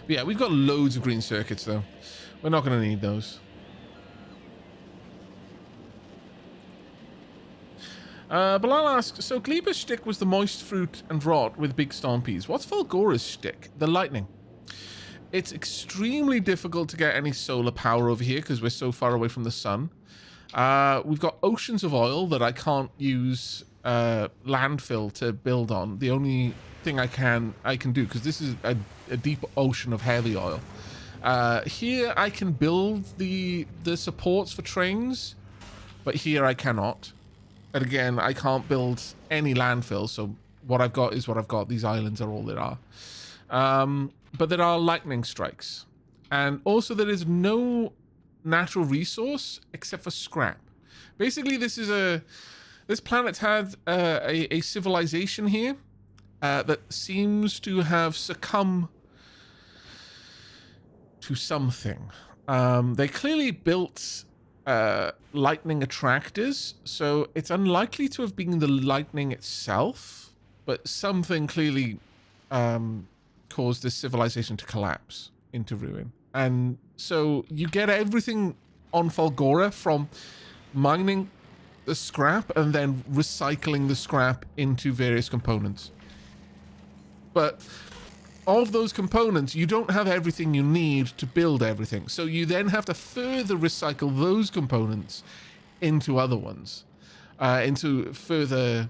But yeah, we've got loads of green circuits, though. We're not going to need those. Bilal asks, so Kleber's shtick was the moist fruit and rot with big stompies. What's Falgora's shtick? The lightning. It's extremely difficult to get any solar power over here because we're so far away from the sun. We've got oceans of oil that I can't use landfill to build on. The only thing I can do, because this is a deep ocean of heavy oil. Here I can build the supports for trains, but here I cannot. And again, I can't build any landfill, so what I've got is what I've got. These islands are all there are. But there are lightning strikes. And also there is no natural resource except for scrap. Basically, this planet had a civilization here that seems to have succumbed to something. They clearly built lightning attractors, so it's unlikely to have been the lightning itself, but something clearly caused this civilization to collapse into ruin. And so you get everything on Falgora from mining the scrap and then recycling the scrap into various components. But of those components, you don't have everything you need to build everything. So you then have to further recycle those components into other ones, into further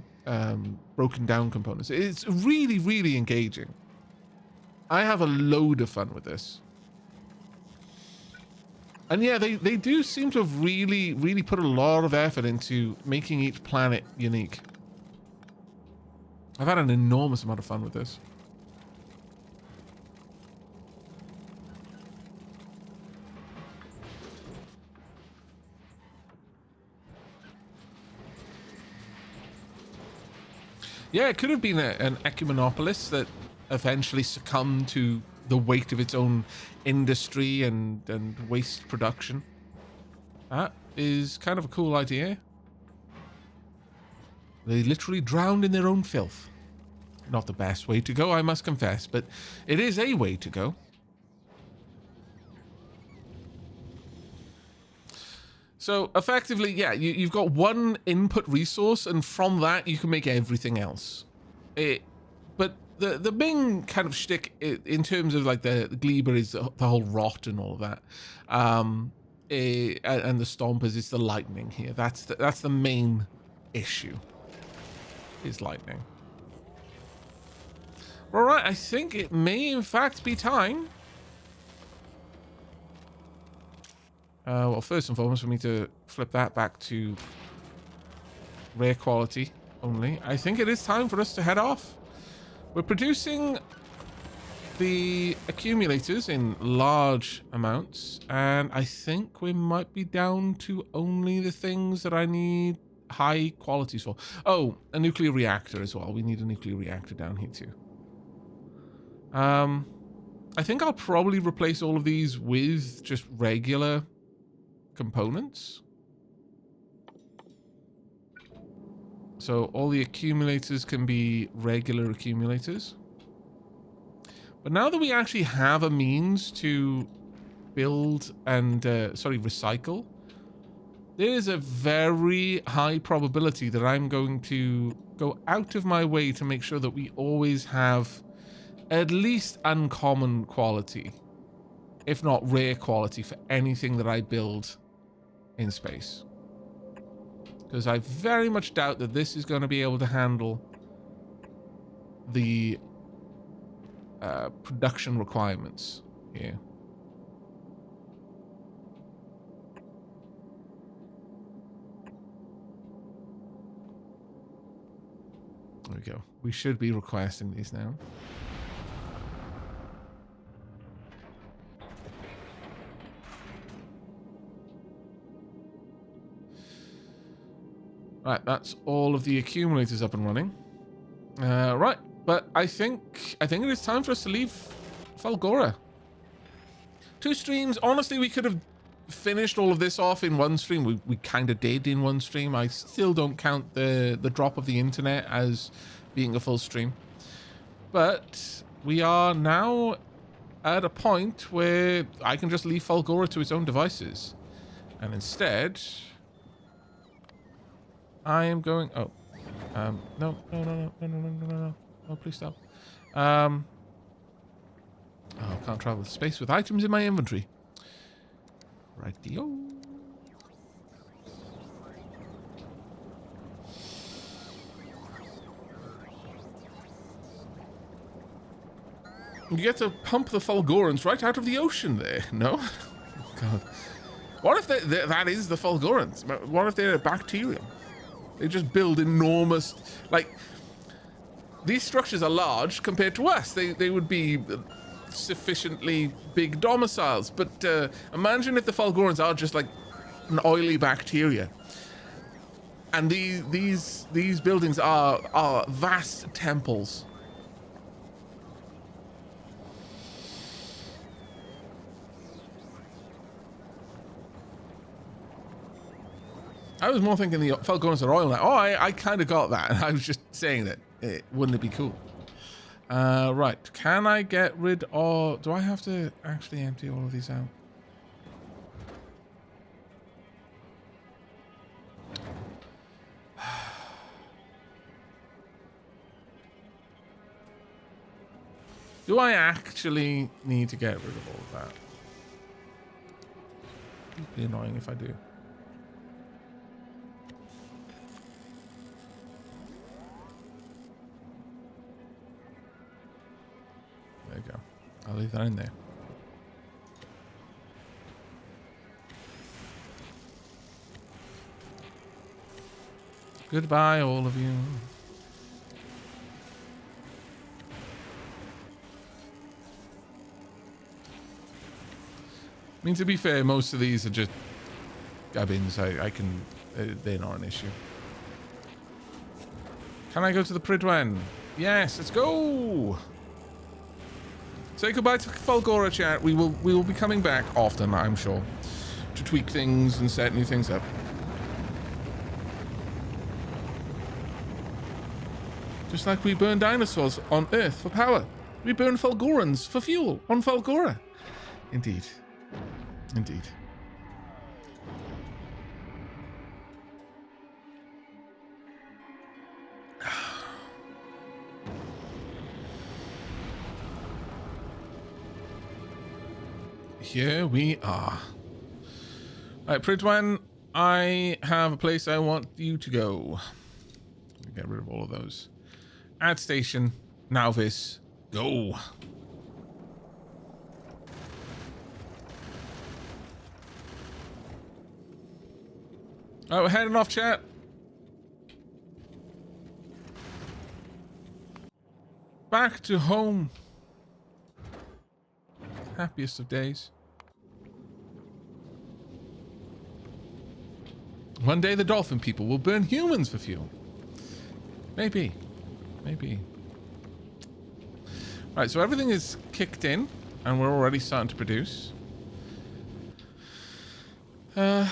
broken down components. It's really, really engaging. I have a load of fun with this. And yeah, they do seem to have really, really put a lot of effort into making each planet unique. I've had an enormous amount of fun with this. Yeah, it could have been an ecumenopolis that eventually succumbed to the weight of its own industry and waste production. That is kind of a cool idea. They literally drowned in their own filth. Not the best way to go, I must confess, but it is a way to go. So effectively, yeah, you've got one input resource, and from that you can make everything else. But the main kind of shtick in terms of like the Gleber is the whole rot and all of that, and the stompers is the lightning here. That's the main issue. Is lightning. All right, I think it may in fact be time. Well, first and foremost, we need to flip that back to rare quality only. I think it is time for us to head off. We're producing the accumulators in large amounts, and I think we might be down to only the things that I need high qualities for. Oh, a nuclear reactor as well. We need a nuclear reactor down here too. I think I'll probably replace all of these with just regular components. So all the accumulators can be regular accumulators. But now that we actually have a means to build and, recycle, there is a very high probability that I'm going to go out of my way to make sure that we always have at least uncommon quality, if not rare quality, for anything that I build in space. Because I very much doubt that this is going to be able to handle the production requirements here. There we go. We should be requesting these now. Right, that's all of the accumulators up and running. Right, but I think it is time for us to leave Falgora. 2 streams. Honestly, we could have finished all of this off in 1 stream. We kind of did in 1 stream. I still don't count the drop of the internet as being a full stream. But we are now at a point where I can just leave Falgora to its own devices. And instead, I am going... Oh. No. Oh, please stop. Oh, can't travel the space with items in my inventory. Rightio. You get to pump the Falgorans right out of the ocean there, no? God. What if that is the Falgorans? What if they're a bacterium? They just build enormous... Like, these structures are large compared to us. They would be sufficiently big domiciles. But imagine if the Falgorans are just like an oily bacteria. And these buildings are vast temples. I was more thinking the Falgorans are oil now. Oh, I kind of got that. I was just saying that. Wouldn't it be cool? Right. Can I get rid of... Do I have to actually empty all of these out? Do I actually need to get rid of all of that? It'd be annoying if I do. There you go. I'll leave that in there. Goodbye, all of you. I mean, to be fair, most of these are just gubbins. I can... They're not an issue. Can I go to the Pridwen? Yes, let's go! Say goodbye to Falgora, chat. We will be coming back often, I'm sure, to tweak things and set new things up. Just like we burn dinosaurs on Earth for power, we burn Falgorans for fuel on Falgora. Indeed. Indeed. Here we are. Alright, Pridwen, I have a place I want you to go. Get rid of all of those. Add station. Now this. Go. Alright, we're heading off, chat. Back to home. Happiest of days. One day the dolphin people will burn humans for fuel. Maybe. Maybe. Right, so everything is kicked in, and we're already starting to produce. Let's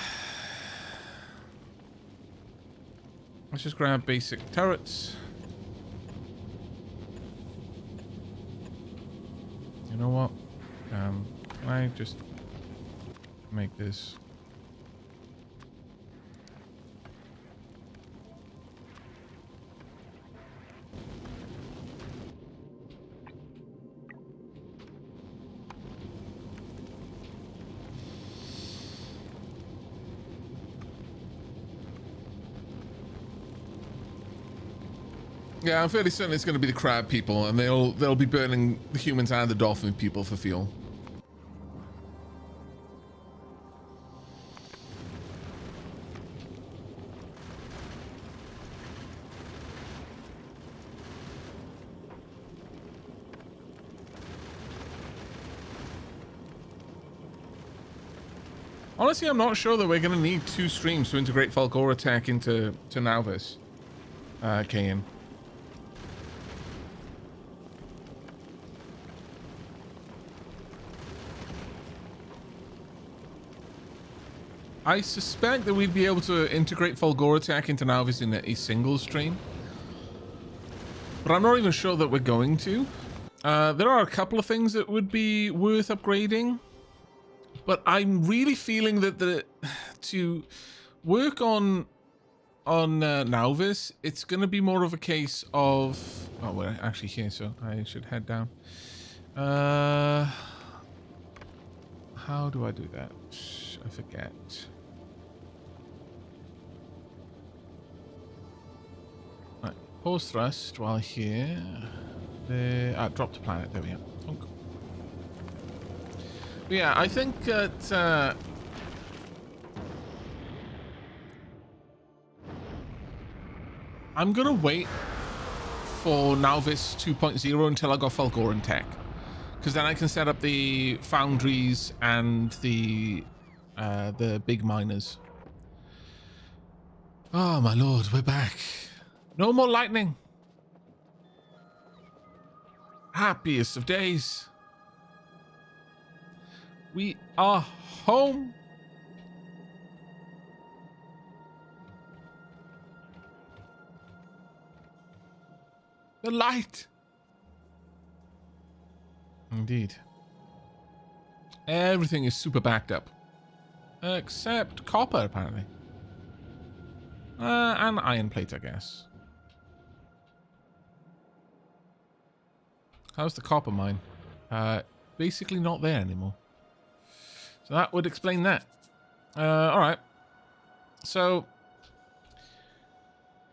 just grab basic turrets. You know what? Can I just make this... Yeah, I'm fairly certain it's going to be the crab people, and they'll be burning the humans and the dolphin people for fuel. Honestly, I'm not sure that we're going to need 2 streams to integrate Falgora tech into Nauvis, Kayan. I suspect that we'd be able to integrate Falgora tech into Nauvis in a single stream. But I'm not even sure that we're going to. There are a couple of things that would be worth upgrading. But I'm really feeling that to work on Nauvis, it's going to be more of a case of... Oh, we're actually here, so I should head down. How do I do that? I forget. Right, pause thrust while here. Drop to planet, there we are. Okay. Yeah, I think that I'm gonna wait for Nauvis 2.0 until I got Falgoran tech, because then I can set up the foundries and the big miners. Oh my lord, we're back. No more lightning. Happiest of days. We are home. The light. Indeed. Everything is super backed up. Except copper, apparently. And iron plate, I guess. How's the copper mine? Basically not there anymore. So that would explain that. Alright. So,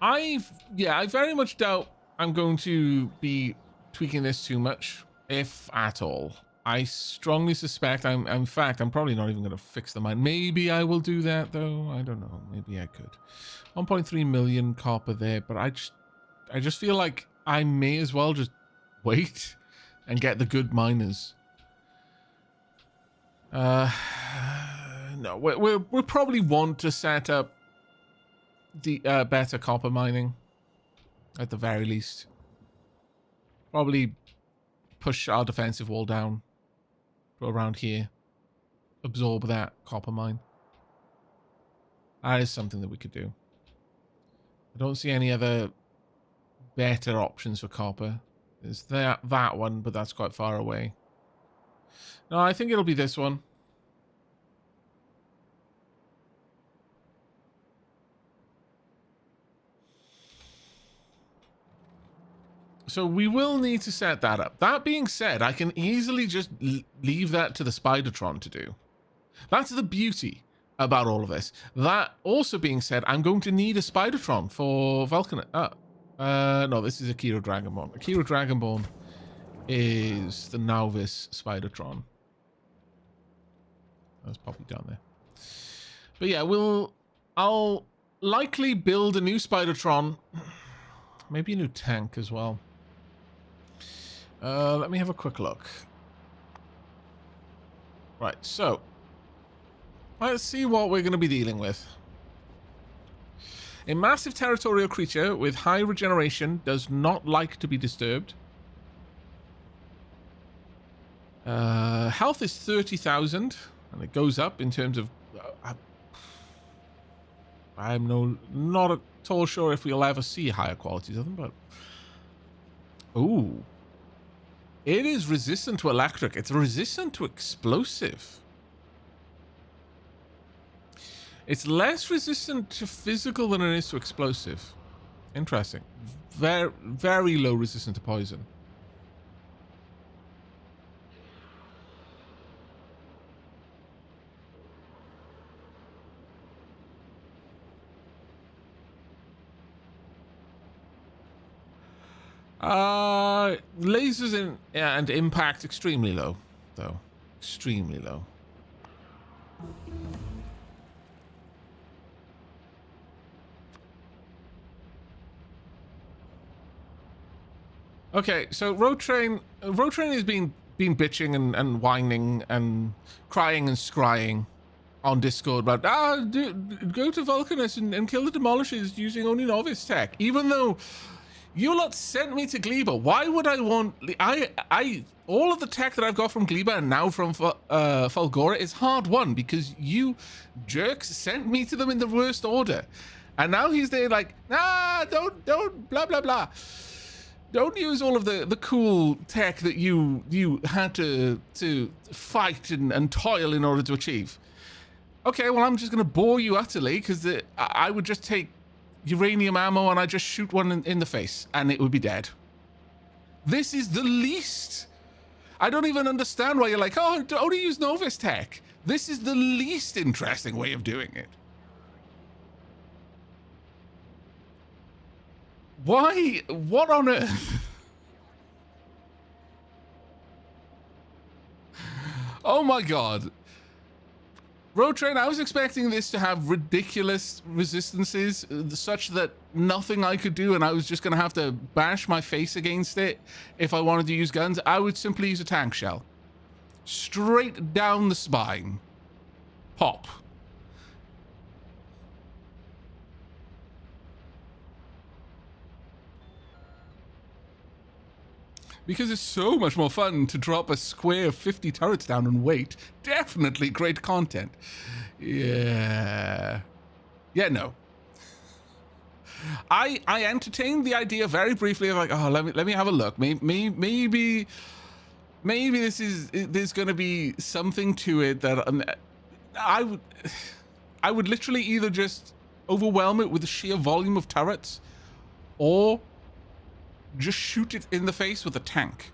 I very much doubt I'm going to be tweaking this too much, if at all. I strongly suspect in fact, I'm probably not even going to fix the mine. Maybe I will do that, though. I don't know. Maybe I could. 1.3 million copper there, but I just feel like I may as well just wait and get the good miners. No, we probably want to set up the better copper mining at the very least. Probably push our defensive wall down to around here. Absorb that copper mine. That is something that we could do. I don't see any other better options for copper. There's that one, but that's quite far away. No, I think it'll be this one. So we will need to set that up. That being said, I can easily just leave that to the Spidertron to do. That's the beauty about all of this. That also being said, I'm going to need a Spidertron for Vulcan. No, this is Akira Dragonborn. Akira Dragonborn is the Nauvis Spidertron. That's probably down there. But yeah, I'll likely build a new Spidertron. Maybe a new tank as well. Let me have a quick look. Right, so let's see what we're going to be dealing with. A massive territorial creature with high regeneration does not like to be disturbed. Health is 30,000, and it goes up in terms of... I'm not at all sure if we'll ever see higher qualities of them, but... Ooh. It is resistant to electric. It's resistant to explosive. It's less resistant to physical than it is to explosive. Interesting. Very, very low resistant to poison. Lasers and impact extremely low, though. Extremely low. Okay, so Road Train has been bitching and whining and crying and scrying on Discord about, go to Vulcanus and kill the Demolishers using only novice tech. Even though you lot sent me to Gleba, why would I want... all of the tech that I've got from Gleba and now from Falgora is hard won because you jerks sent me to them in the worst order. And now he's there like, don't, blah, blah, blah. Don't use all of the cool tech that you had to fight and toil in order to achieve. Okay, well, I'm just going to bore you utterly because I would just take uranium ammo and I just shoot one in the face and it would be dead. This is the least... I don't even understand why you're like, oh, only use novice tech. This is the least interesting way of doing it. Why? What on earth? Oh my god. Road Train, I was expecting this to have ridiculous resistances, such that nothing I could do and I was just going to have to bash my face against it if I wanted to use guns. I would simply use a tank shell. Straight down the spine. Pop. Because it's so much more fun to drop a square of 50 turrets down and wait. Definitely great content. Yeah. Yeah, no. I entertained the idea very briefly of like, oh, let me have a look. Maybe there's going to be something to it that I would literally either just overwhelm it with the sheer volume of turrets or just shoot it in the face with a tank.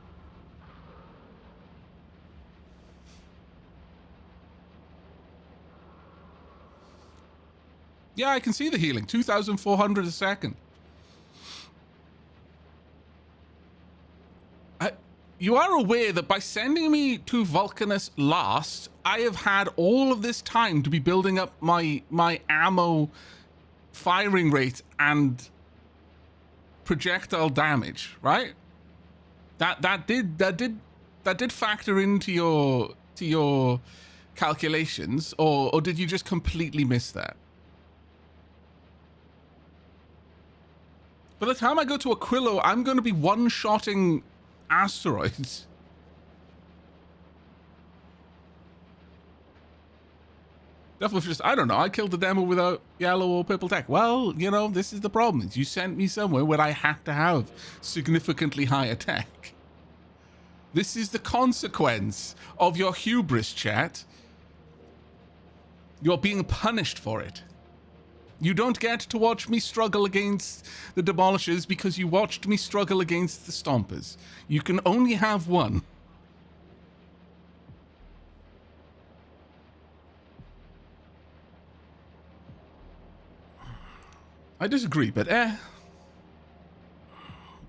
Yeah, I can see the healing. 2,400 a second. You are aware that by sending me to Vulcanus last, I have had all of this time to be building up my ammo firing rate and projectile damage, right? That did factor into your calculations, or did you just completely miss that? By the time I go to Aquilo, I'm going to be one-shotting asteroids. Definitely just, I don't know, I killed the demo without yellow or purple tech. Well, you know, this is the problem. You sent me somewhere where I had to have significantly higher tech. This is the consequence of your hubris, chat. You're being punished for it. You don't get to watch me struggle against the Demolishers because you watched me struggle against the Stompers. You can only have one. I disagree, but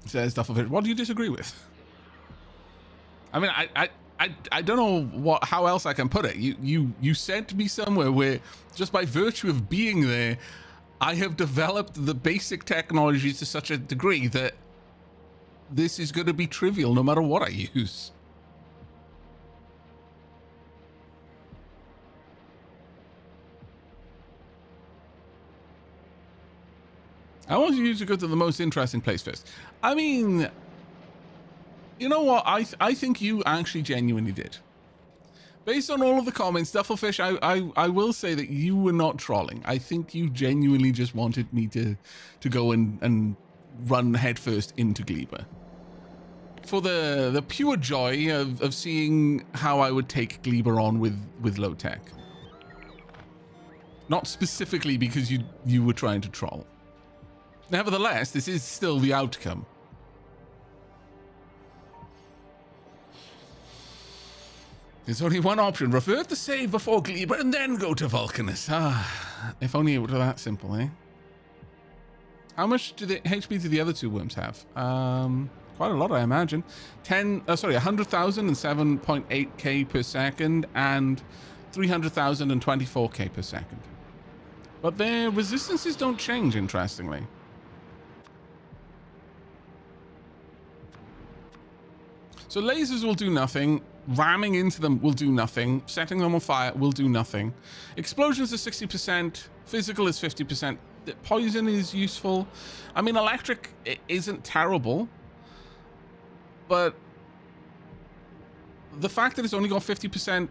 says stuff of it. What do you disagree with? I mean, I don't know how else I can put it. You sent me somewhere where just by virtue of being there, I have developed the basic technology to such a degree that this is going to be trivial no matter what I use. I want you to go to the most interesting place first. I mean, you know what? I think you actually genuinely did. Based on all of the comments, Duffelfish, I will say that you were not trolling. I think you genuinely just wanted me to go and run headfirst into Gleba. For the pure joy of seeing how I would take Gleba on with low tech. Not specifically because you were trying to troll. Nevertheless, this is still the outcome. There's only one option. Revert the save before Gleba and then go to Vulcanus. If only it were that simple, eh? How much do the HP do the other two worms have? Quite a lot, I imagine. 100,000 and 7.8k per second and 300,000 and 24k per second. But their resistances don't change, interestingly. So lasers will do nothing. Ramming into them will do nothing. Setting them on fire will do nothing. Explosions are 60%. Physical is 50%. Poison is useful. I mean, electric isn't terrible. But the fact that it's only got 50%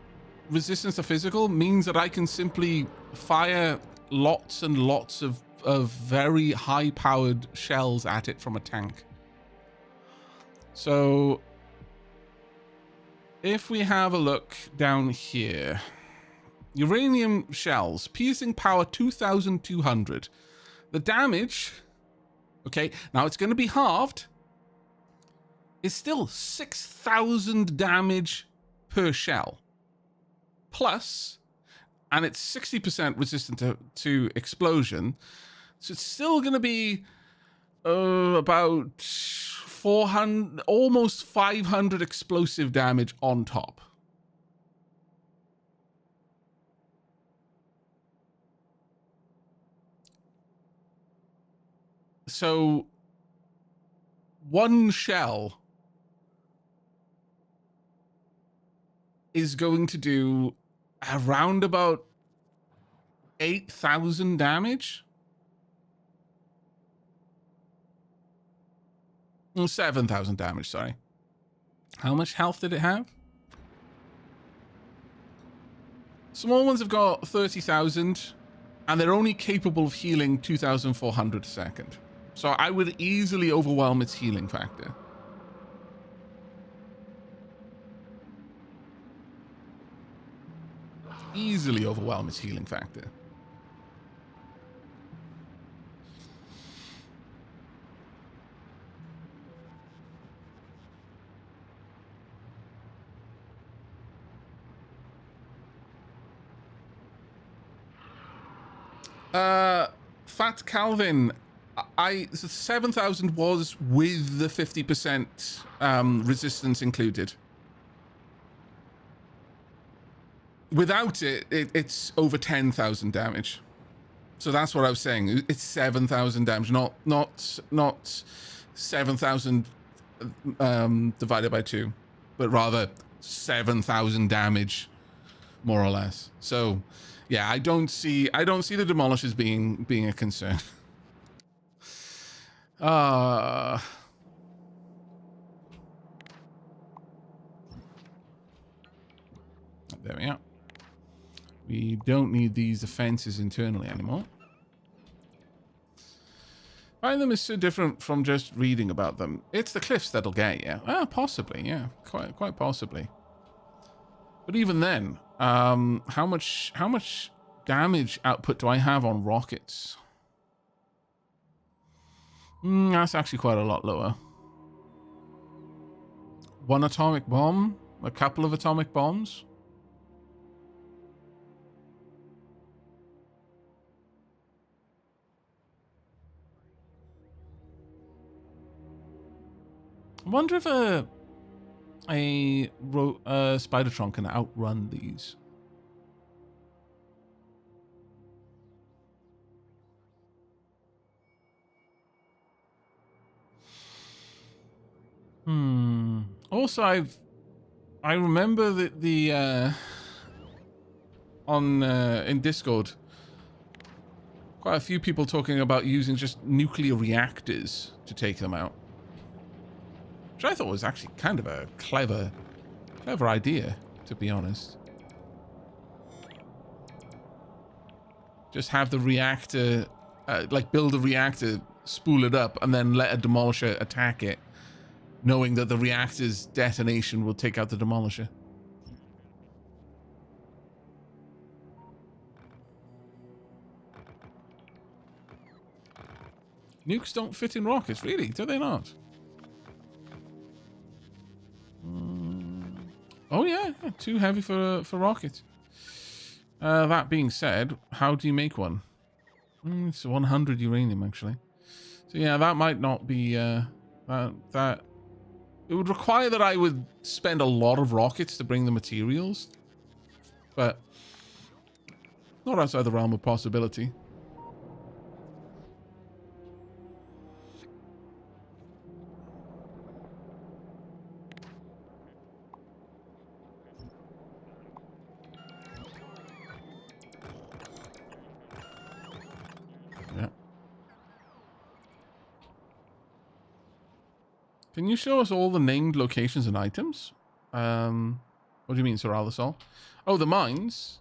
resistance to physical means that I can simply fire lots and lots of very high-powered shells at it from a tank. So if we have a look down here, uranium shells, piercing power 2,200. The damage, okay, now it's going to be halved. It's still 6,000 damage per shell. Plus, and it's 60% resistant to explosion. So it's still going to be about 400, almost 500 explosive damage on top. So one shell is going to do around about 8,000 damage. 7,000 damage, sorry. How much health did it have? Small ones have got 30,000, and they're only capable of healing 2,400 a second. So I would easily overwhelm its healing factor. Easily overwhelm its healing factor. Fat Calvin, so 7,000 was with the 50% resistance included. Without it, it's over 10,000 damage. So that's what I was saying. It's 7,000 damage, not 7,000 divided by 2, but rather 7,000 damage, more or less. So, yeah, I don't see the demolishers being a concern. There we are. We don't need these defenses internally anymore. Find them is so different from just reading about them. It's the cliffs that'll get you. Ah, possibly, yeah, quite possibly. But even then, how much damage output do I have on rockets? That's actually quite a lot lower. One atomic bomb, a couple of atomic bombs. I wonder if a Spidertron can outrun these. Also, I remember that in Discord, quite a few people talking about using just nuclear reactors to take them out. Which I thought was actually kind of a clever idea, to be honest. Just have the reactor, like build a reactor, spool it up, and then let a demolisher attack it, knowing that the reactor's detonation will take out the demolisher. Nukes don't fit in rockets, really? Do they not? Oh yeah, too heavy for rockets. That being said, how do you make one? It's 100 uranium, actually. So yeah, that might not be that. It would require that I would spend a lot of rockets to bring the materials, but not outside the realm of possibility. Can you show us all the named locations and items? What do you mean, Sir Aldisol? Oh, the mines?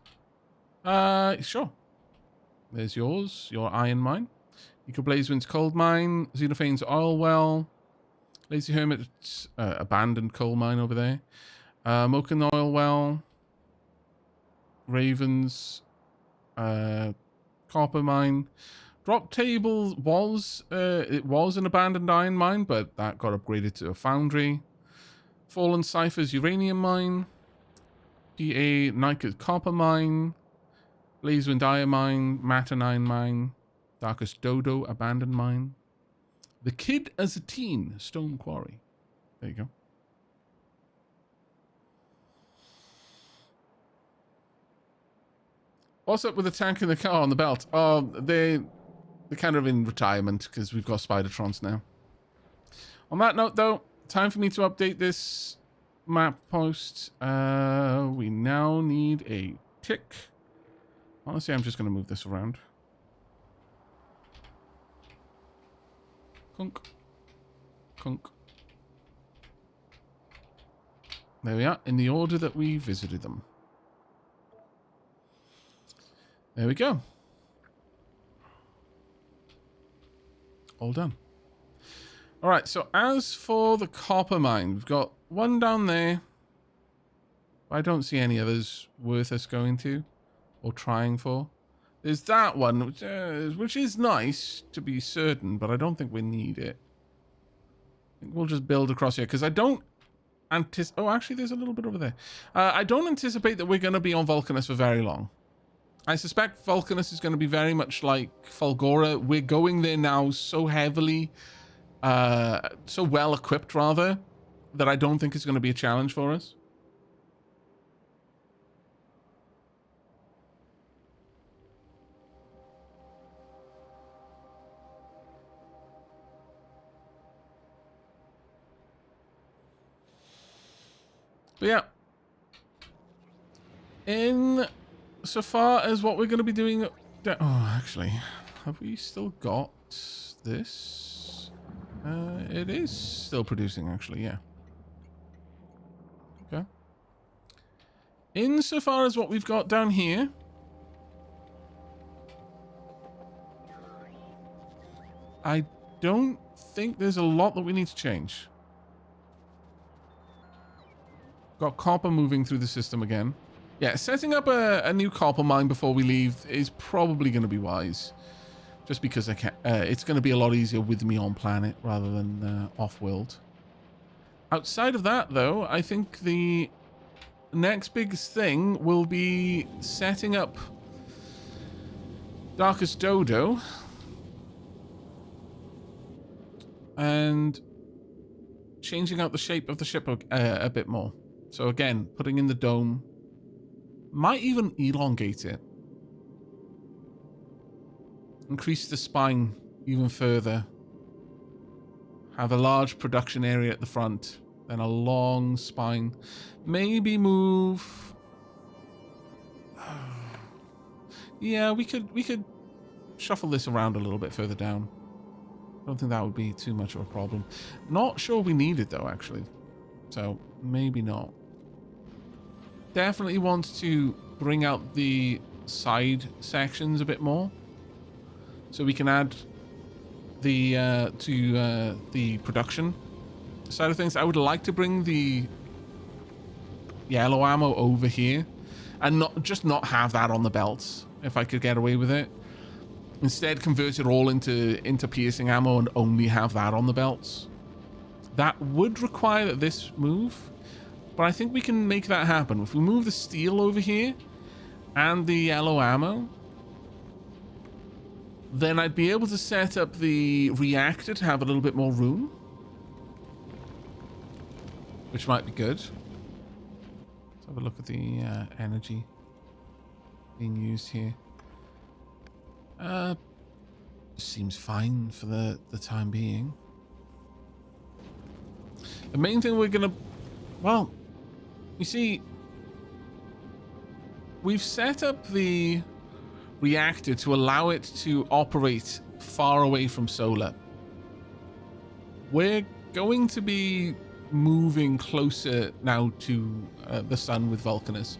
Sure. There's yours, your iron mine. Blazewind's coal mine, Xenophane's oil well, Lazy Hermit's abandoned coal mine over there, Moken oil well, Raven's copper mine. Drop Table was it was an abandoned iron mine, but that got upgraded to a foundry. Fallen Cypher's uranium mine, PA Nika's copper mine, Blazewind iron mine, Matanine mine, Darkest Dodo abandoned mine, The Kid as a Teen stone quarry. There you go. What's up with the tank and the car on the belt? Oh, they're kind of in retirement because we've got Spidertrons now. On that note, though, time for me to update this map post. We now need a tick. Honestly, I'm just going to move this around. Kunk. Kunk. There we are, in the order that we visited them. There we go. All done. All right, so as for the copper mine, we've got one down there. I don't see any others worth us going to or trying for. There's that one, which is nice to be certain, but I don't think we need it. I think we'll just build across here because I don't anticipate... Oh, actually, there's a little bit over there. I don't anticipate that we're going to be on Vulcanus for very long. I suspect Vulcanus is going to be very much like Falgora. We're going there now so heavily, so well equipped rather, that I don't think it's going to be a challenge for us. But yeah, in so far as what we're going to be doing... Oh, actually, have we still got this? It is still producing, actually, yeah. Okay. Insofar as what we've got down here... I don't think there's a lot that we need to change. Got copper moving through the system again. Yeah, setting up a new copper mine before we leave is probably going to be wise. Just because I can, it's going to be a lot easier with me on planet rather than off-world. Outside of that, though, I think the next biggest thing will be setting up Darkest Dodo. And changing out the shape of the ship a bit more. So again, putting in the dome. Might even elongate it. Increase the spine even further. Have a large production area at the front. Then a long spine. Maybe move... Yeah, we could shuffle this around a little bit further down. I don't think that would be too much of a problem. Not sure we need it though, actually. So, maybe not. Definitely want to bring out the side sections a bit more. So we can add the to the production side of things. I would like to bring the yellow ammo over here. And not have that on the belts, if I could get away with it. Instead, convert it all into piercing ammo and only have that on the belts. That would require that this move, but I think we can make that happen. If we move the steel over here and the yellow ammo, then I'd be able to set up the reactor to have a little bit more room, which might be good. Let's have a look at the energy being used here. Seems fine for the time being. The main thing we're gonna... Well, you see, we've set up the reactor to allow it to operate far away from solar. We're going to be moving closer now to the sun with Vulcanus.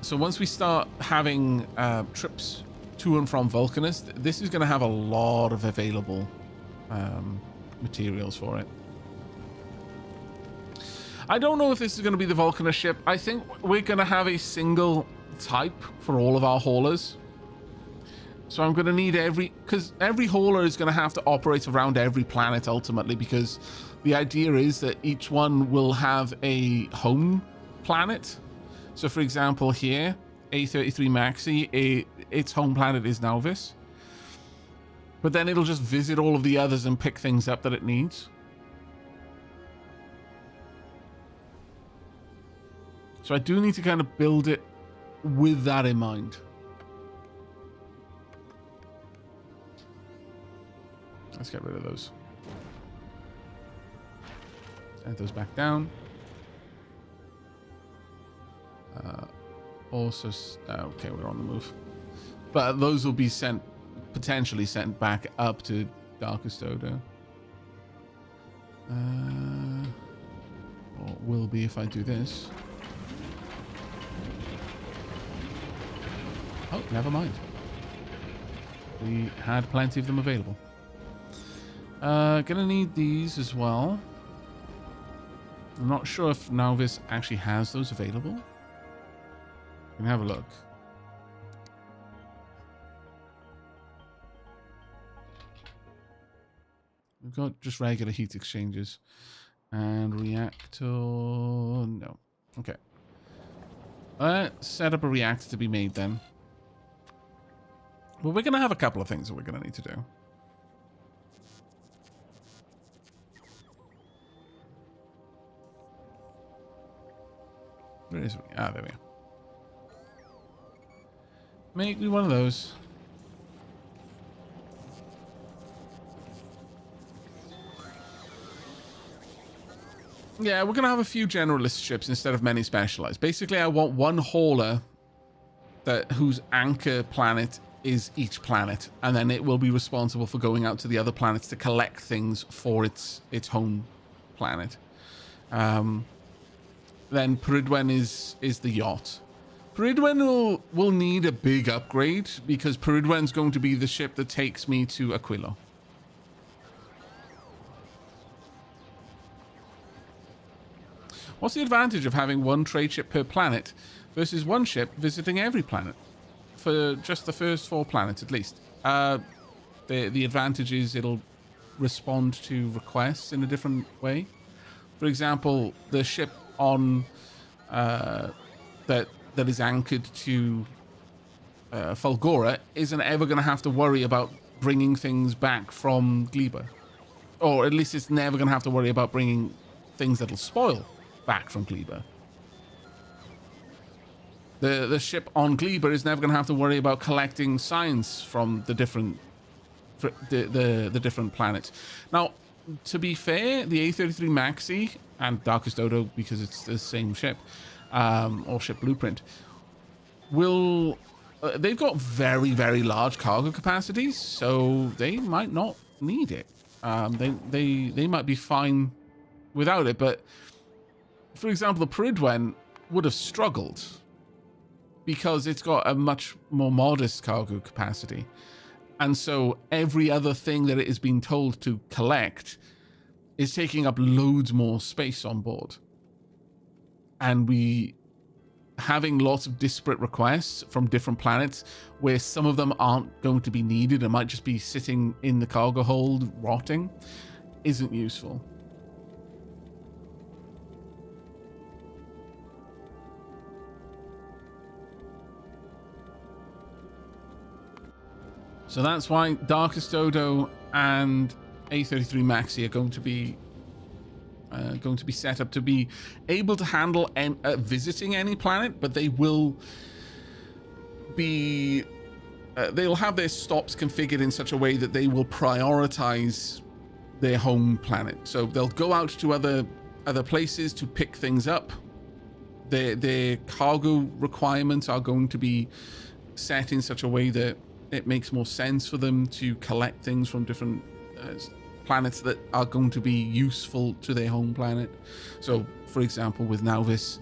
So once we start having trips to and from Vulcanus, this is going to have a lot of available materials for it. I don't know if this is going to be the Vulcanus ship. I think we're going to have a single type for all of our haulers. So I'm going to need because every hauler is going to have to operate around every planet ultimately, because the idea is that each one will have a home planet. So for example here, A33 Maxi, its home planet is Nauvis. But then it'll just visit all of the others and pick things up that it needs. So I do need to kind of build it with that in mind. Let's get rid of those. Send those back down. Also, okay, we're on the move. But those will be potentially sent back up to Darkest Odo. Or will be if I do this. Oh, never mind. We had plenty of them available. Gonna need these as well. I'm not sure if Nauvis actually has those available. We can have a look. We've got just regular heat exchangers. And reactor... no. Okay. Let's set up a reactor to be made then. Well, we're going to have a couple of things that we're going to need to do. Where is it? Ah, there we are. Make me one of those. Yeah, we're going to have a few generalist ships instead of many specialized. Basically, I want one hauler whose anchor planet is each planet, and then it will be responsible for going out to the other planets to collect things for its home planet. Then Peridwen is the yacht. Peridwen will need a big upgrade because Peridwen's going to be the ship that takes me to Aquilo. What's the advantage of having one trade ship per planet versus one ship visiting every planet? For just the first 4 planets, at least. The advantage is it'll respond to requests in a different way. For example, the ship on that is anchored to Falgora isn't ever going to have to worry about bringing things back from Gleba. Or at least it's never going to have to worry about bringing things that'll spoil back from Gleba. The ship on Gleba is never going to have to worry about collecting science from the different different planets. Now, to be fair, the A33 Maxi and Darkest Odo, because it's the same ship, or ship blueprint, they've got very, very large cargo capacities, so they might not need it. They might be fine without it, but for example, the Peridwen would have struggled because it's got a much more modest cargo capacity. And so every other thing that it has been told to collect is taking up loads more space on board. And having lots of disparate requests from different planets where some of them aren't going to be needed and might just be sitting in the cargo hold rotting isn't useful. So that's why Darkest Odo and A33 Maxi are going to be set up to be able to handle visiting any planet, but they will be they'll have their stops configured in such a way that they will prioritize their home planet. So they'll go out to other places to pick things up. Their cargo requirements are going to be set in such a way that it makes more sense for them to collect things from different planets that are going to be useful to their home planet. So, for example, with Nauvis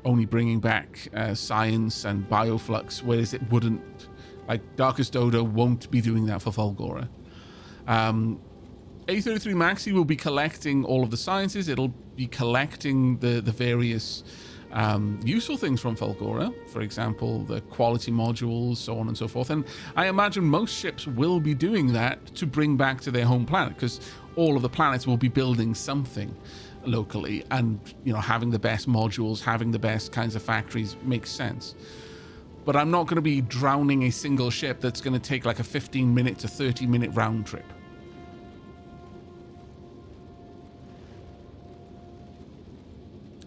only bringing back science and bioflux, whereas it wouldn't, like Darkest Dodo won't be doing that for Falgora. A33 Maxi will be collecting all of the sciences. It'll be collecting the various useful things from Falgora, for example, the quality modules, so on and so forth. And I imagine most ships will be doing that to bring back to their home planet, because all of the planets will be building something locally, and having the best modules, having the best kinds of factories makes sense. But I'm not going to be drowning a single ship that's going to take like a 15-minute to 30-minute round trip.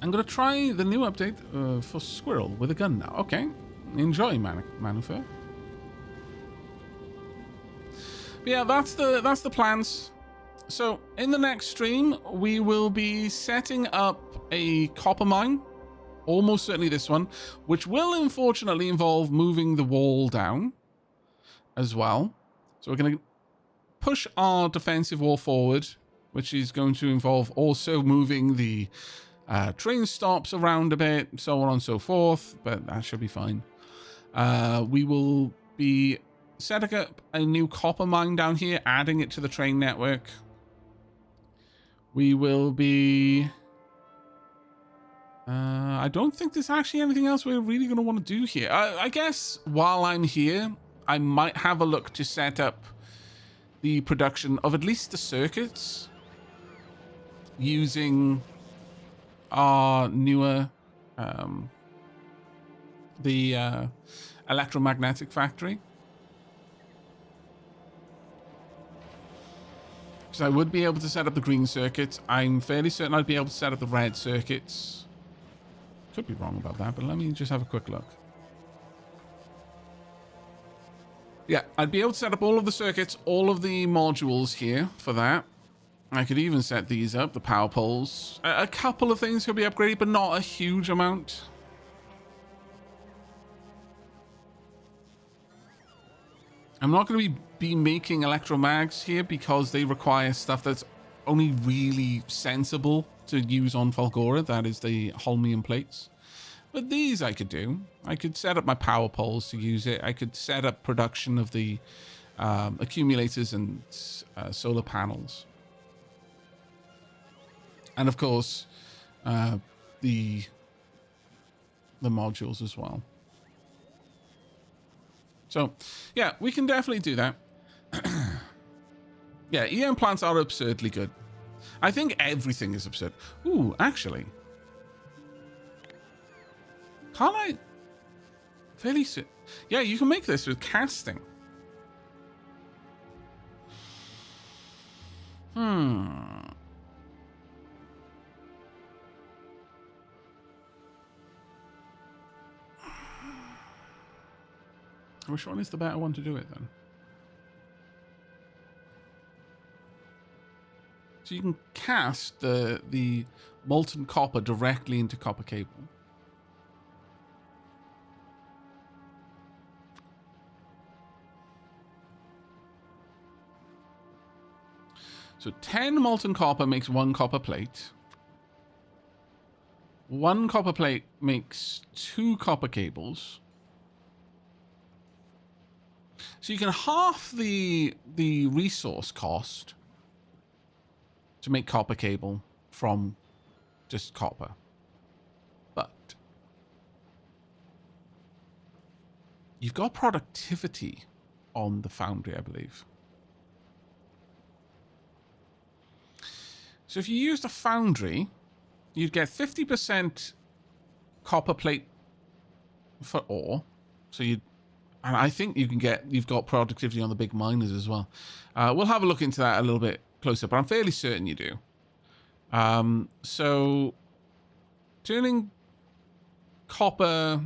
I'm going to try the new update for Squirrel with a gun now. Okay. Enjoy, Manufer. But yeah, that's the plans. So, in the next stream, we will be setting up a copper mine. Almost certainly this one. Which will, unfortunately, involve moving the wall down as well. So we're going to push our defensive wall forward, which is going to involve also moving the train stops around a bit, so on and so forth, but that should be fine. We will be setting up a new copper mine down here, adding it to the train network. We will be... I don't think there's actually anything else we're really going to want to do here. I guess while I'm here, I might have a look to set up the production of at least the circuits using our newer the electromagnetic factory. So I would be able to set up the green circuits. I'm fairly certain I'd be able to set up the red circuits. Could be wrong about that, but let me just have a quick look. Yeah, I'd be able to set up all of the circuits, all of the modules here for that. I could even set these up, the power poles. A couple of things could be upgraded, but not a huge amount. I'm not going to be making electromags here because they require stuff that's only really sensible to use on Falgora. That is the holmium plates. But these I could do. I could set up my power poles to use it. I could set up production of the accumulators and solar panels. And of course, the modules as well. So, yeah, we can definitely do that. Yeah, EM plants are absurdly good. I think everything is absurd. Ooh, actually. Can't I? Fairly soon. Yeah, you can make this with casting. Which one is the better one to do it then? So you can cast the molten copper directly into copper cable. So 10 molten copper makes 1 copper plate. 1 copper plate makes 2 copper cables. So you can half the resource cost to make copper cable from just copper. But you've got productivity on the foundry, I believe. So if you use the foundry, you'd get 50% copper plate for ore. So and I think you've got productivity on the big miners as well. We'll have a look into that a little bit closer, but I'm fairly certain you do. So turning copper,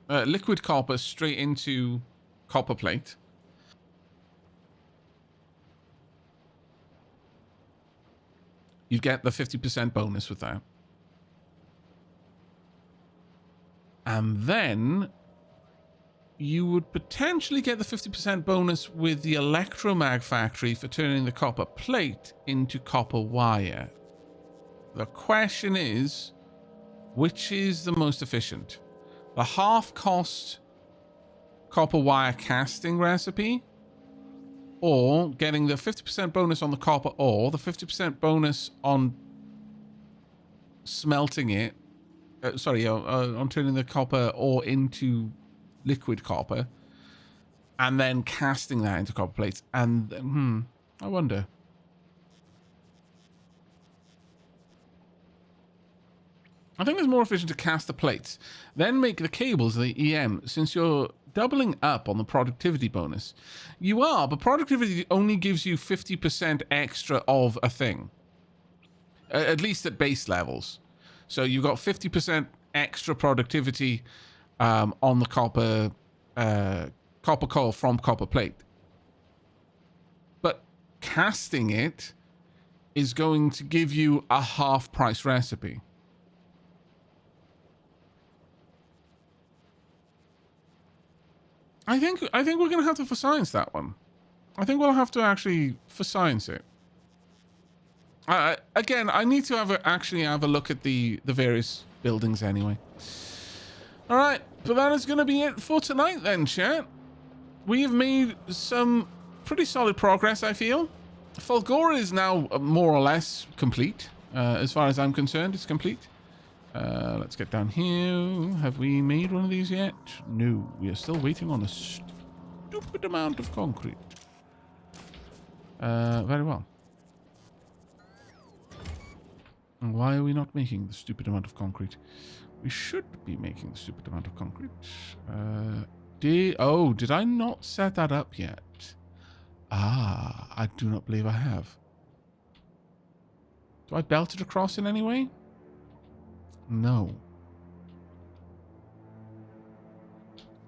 liquid copper straight into copper plate. You get the 50% bonus with that. And then you would potentially get the 50% bonus with the electromag factory for turning the copper plate into copper wire. The question is, which is the most efficient? The half-cost copper wire casting recipe, or getting the 50% bonus on the copper ore, the 50% bonus on smelting it, on turning the copper ore into liquid copper, and then casting that into copper plates. And, I wonder. I think it's more efficient to cast the plates, then make the cables the EM, since you're doubling up on the productivity bonus. You are, but productivity only gives you 50% extra of a thing. At least at base levels. So you've got 50% extra productivity on the copper core from copper plate. But casting it is going to give you a half price recipe. I think we're going to have to for science that one. I think we'll have to actually for science it. Again, I need to actually have a look at the various buildings anyway. All right, but that is going to be it for tonight then, chat. We have made some pretty solid progress, I feel. Falgora is now more or less complete. As far as I'm concerned, it's complete. Let's get down here. Have we made one of these yet? No, we are still waiting on a stupid amount of concrete. Very well. And why are we not making the stupid amount of concrete? We should be making the stupid amount of concrete. Did I not set that up yet? Ah, I do not believe I have. Do I belt it across in any way? No.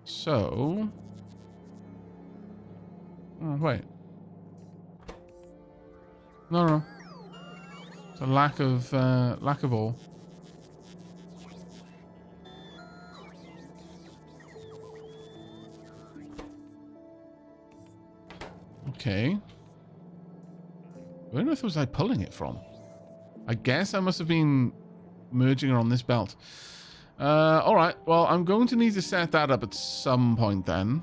So... oh, wait. No. It's a lack of all. Okay. Where on earth was I pulling it from? I guess I must have been merging it on this belt. Alright, well, I'm going to need to set that up at some point then.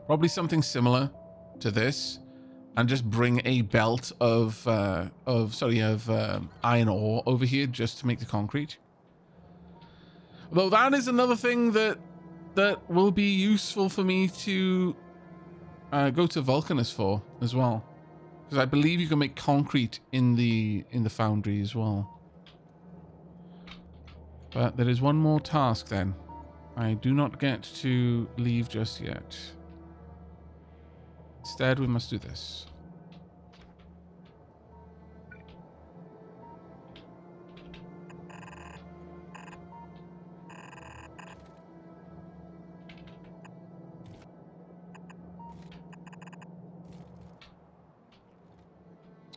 Probably something similar to this. And just bring a belt of iron ore over here just to make the concrete. Although that is another thing that will be useful for me to go to Vulcanus for as well. Because I believe you can make concrete in the foundry as well. But there is one more task then. I do not get to leave just yet. Instead, we must do this.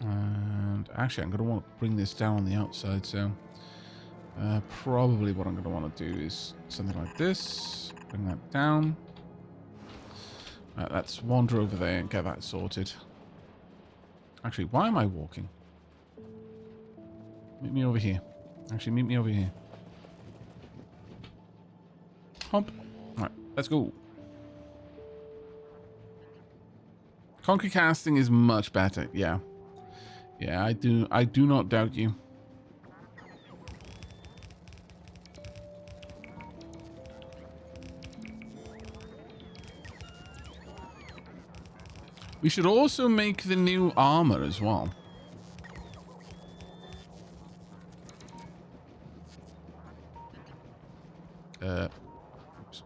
And actually, I'm going to want to bring this down on the outside, so probably what I'm going to want to do is something like this. Bring that down. Let's wander over there and get that sorted. Actually, why am I walking? Meet me over here. Actually, meet me over here. Hump. All right, let's go. Concrete casting is much better. Yeah. Yeah, I do not doubt you. We should also make the new armor as well. Oops.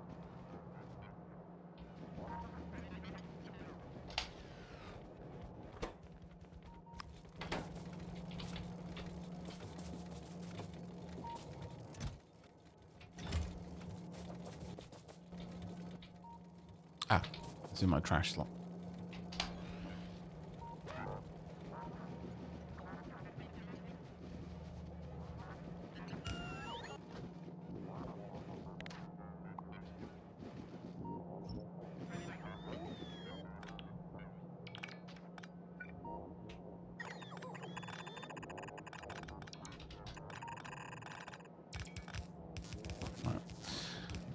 Ah, it's in my trash slot.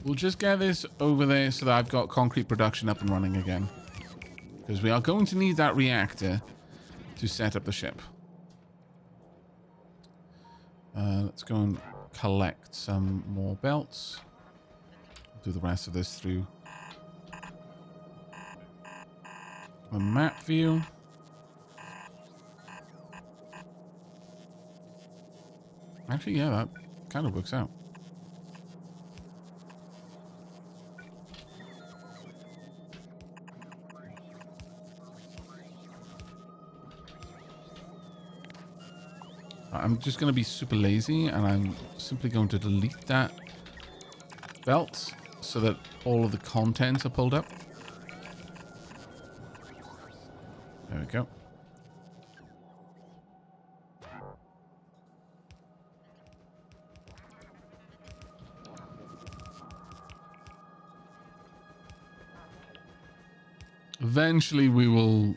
We'll just get this over there so that I've got concrete production up and running again. Because we are going to need that reactor to set up the ship. Let's go and collect some more belts. Do the rest of this through the map view. Actually, yeah, that kind of works out. I'm just going to be super lazy and I'm simply going to delete that belt so that all of the contents are pulled up. There we go. Eventually we will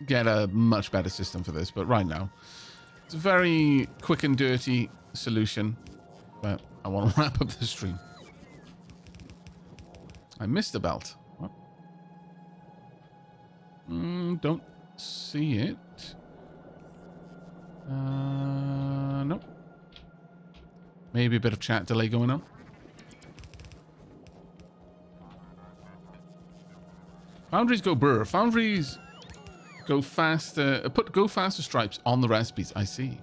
get a much better system for this, but right now it's a very quick and dirty solution. But I want to wrap up the stream. I missed the belt. What? Don't see it. Nope. Maybe a bit of chat delay going on. Foundries go burr. Foundries go faster. Go faster stripes on the recipes. I see.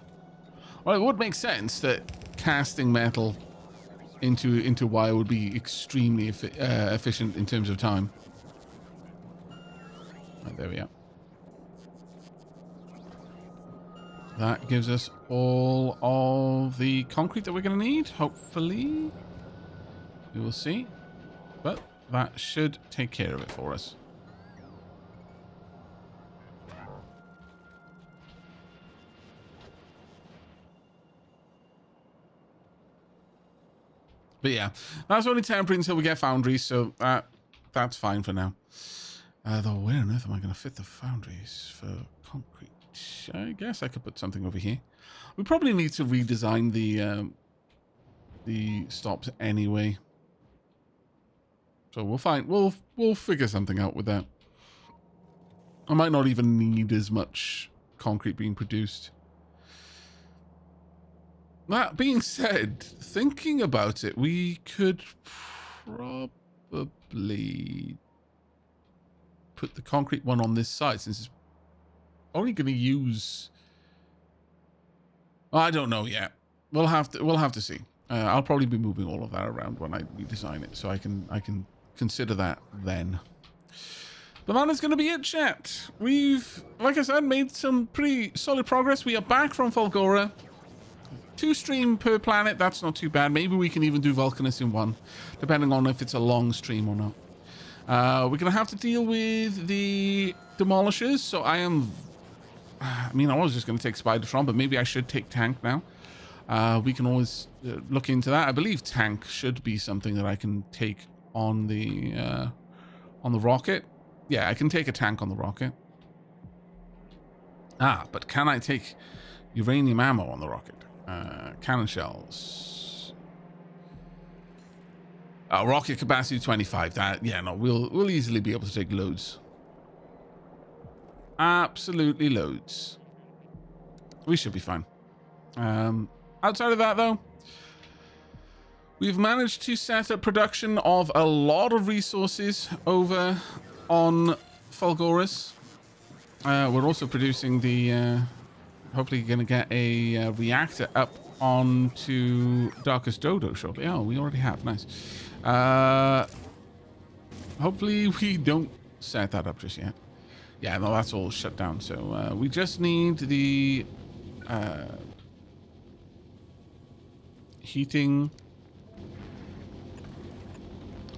Well, it would make sense that casting metal into wire would be extremely efficient in terms of time. Right, there we are. That gives us all of the concrete that we're going to need. Hopefully, we will see. But that should take care of it for us. But yeah, that's only temporary until we get foundries, so that's fine for now. Though where on earth am I going to fit the foundries for concrete? I guess I could put something over here. We probably need to redesign the stops anyway. So we'll figure something out with that. I might not even need as much concrete being produced. That being said, thinking about it, we could probably put the concrete one on this side since it's only going to use. I don't know yet. We'll have to see. I'll probably be moving all of that around when I redesign it, so I can consider that then. But that is going to be it, chat. We've, like I said, made some pretty solid progress. We are back from Falgora. 2 stream per planet, that's not too bad. Maybe we can even do Vulcanus in 1, depending on if it's a long stream or not. We're going to have to deal with the demolishers, so I was just going to take Spidertron, but maybe I should take Tank now. We can always look into that. I believe Tank should be something that I can take on the rocket. Yeah, I can take a tank on the rocket. But can I take uranium ammo on the rocket? Cannon shells. Rocket capacity 25. We'll easily be able to take loads. Absolutely loads. We should be fine. Outside of that, though, we've managed to set up production of a lot of resources over on Falgoris. We're also producing the... hopefully going to get a reactor up onto Darkest Dodo shortly. Oh, we already have. Nice. Hopefully we don't set that up just yet. Yeah, no, that's all shut down. So we just need the heating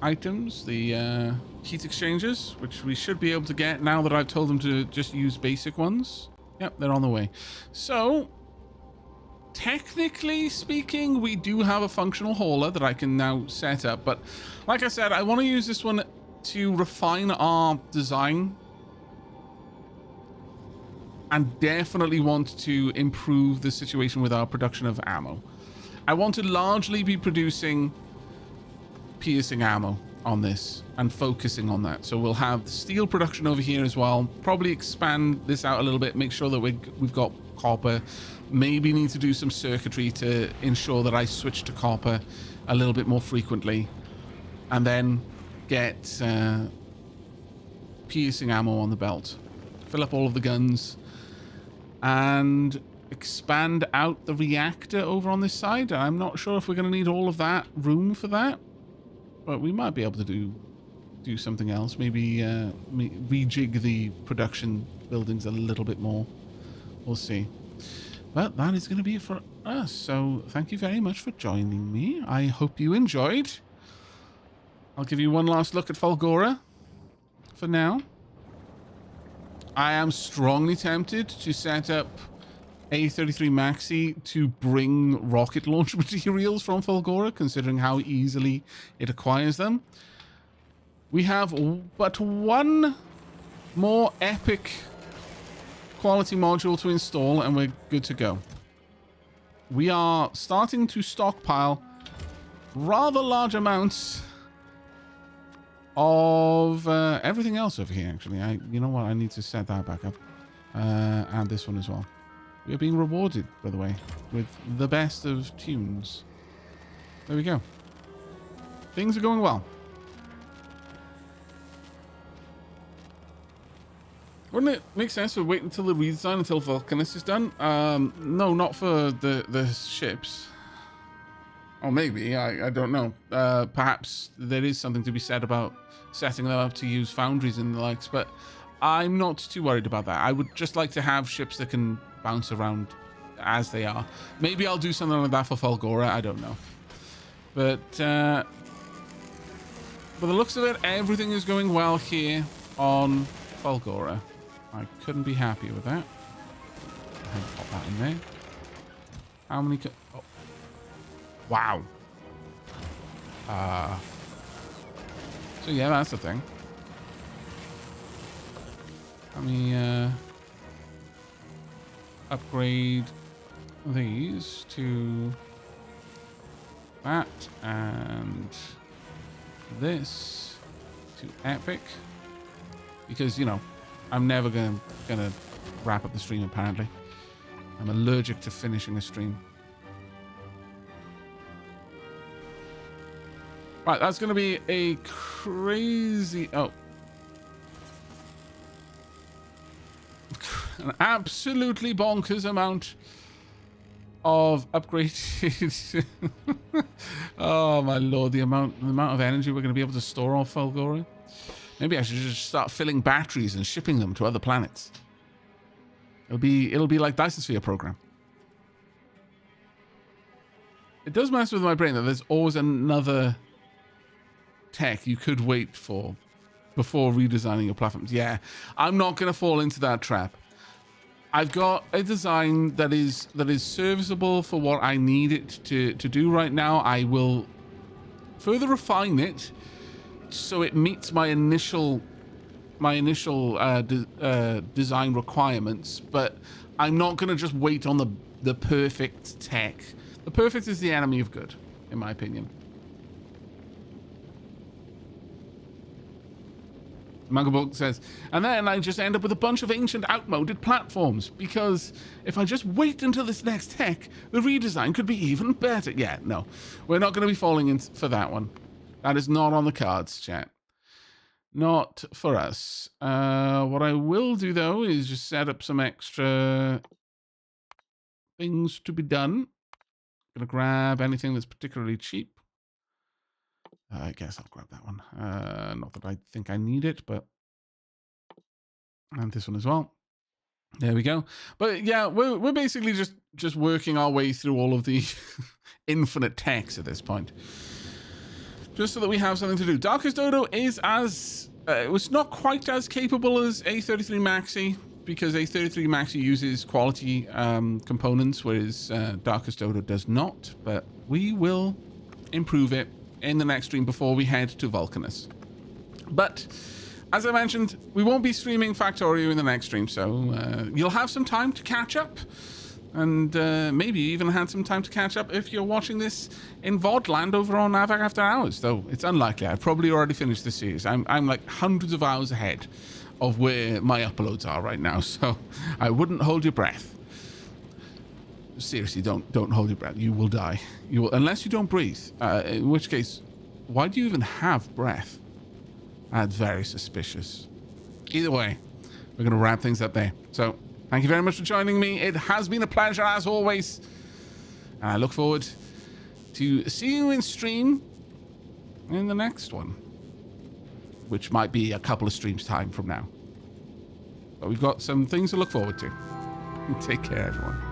items, the heat exchangers, which we should be able to get now that I've told them to just use basic ones. Yep, they're on the way. So, technically speaking, we do have a functional hauler that I can now set up. But like I said, I want to use this one to refine our design. And definitely want to improve the situation with our production of ammo. I want to largely be producing piercing ammo on this and focusing on that. So we'll have steel production over here as well. Probably expand this out a little bit, make sure that we've got copper. Maybe need to do some circuitry to ensure that I switch to copper a little bit more frequently. And then get piercing ammo on the belt. Fill up all of the guns. And expand out the reactor over on this side. I'm not sure if we're going to need all of that room for that. But we might be able to do something else. Maybe rejig the production buildings a little bit more. We'll see. But that is going to be it for us. So thank you very much for joining me. I hope you enjoyed. I'll give you one last look at Falgora for now. I am strongly tempted to set up A33 Maxi to bring rocket launch materials from Falgora, considering how easily it acquires them. We have but one more epic quality module to install and we're good to go. We are starting to stockpile rather large amounts of everything else over here, actually. You know what? I need to set that back up. And this one as well. We are being rewarded, by the way, with the best of tunes. There we go. Things are going well. Wouldn't it make sense to wait until the redesign until Vulcanus is done? No, not for the ships. Or maybe, I don't know. Perhaps there is something to be said about setting them up to use foundries and the likes, but I'm not too worried about that. I would just like to have ships that can bounce around as they are. Maybe I'll do something like that for Falgora, I don't know. But by the looks of it, everything is going well here on Falgora. I couldn't be happier with that. I'll pop that in there. How many... Oh. Wow. So yeah, that's the thing. Let me upgrade these to that and this to epic, because you know I'm never gonna wrap up the stream. Apparently, I'm allergic to finishing a stream. Right, that's going to be a crazy... Oh. An absolutely bonkers amount of upgrades. Oh, my lord. The amount of energy we're going to be able to store on Falgora. Maybe I should just start filling batteries and shipping them to other planets. It'll be like Dyson Sphere program. It does mess with my brain that there's always another... tech you could wait for before redesigning your platforms. Yeah, I'm not going to fall into that trap. I've got a design that is serviceable for what I need it to do right now. I will further refine it so it meets my initial design requirements, but I'm not going to just wait on the perfect tech. The perfect is the enemy of good, in my opinion. Manga Book says, and then I just end up with a bunch of ancient outmoded platforms, because if I just wait until this next tech, the redesign could be even better. Yeah, no, we're not going to be falling in for that one. That is not on the cards, chat. Not for us. What I will do, though, is just set up some extra things to be done. Gonna grab anything that's particularly cheap. I guess I'll grab that one. Not that I think I need it, but... And this one as well. There we go. But yeah, we're basically just working our way through all of the infinite techs at this point. Just so that we have something to do. Darkest Dodo is as... it was not quite as capable as A33 Maxi, because A33 Maxi uses quality components, whereas Darkest Dodo does not. But we will improve it in the next stream before we head to Vulcanus. But as I mentioned, we won't be streaming Factorio in the next stream, so you'll have some time to catch up. And maybe even had some time to catch up if you're watching this in VOD land over on Aavak After Hours, though it's unlikely. I've probably already finished the series. I'm like hundreds of hours ahead of where my uploads are right now, so I wouldn't hold your breath. Seriously, don't hold your breath. You will die. You will, unless you don't breathe, in which case, why do you even have breath? That's very suspicious. Either way, we're going to wrap things up there. So, thank you very much for joining me. It has been a pleasure, as always. And I look forward to seeing you in stream in the next one, which might be a couple of streams time from now. But we've got some things to look forward to. Take care, everyone.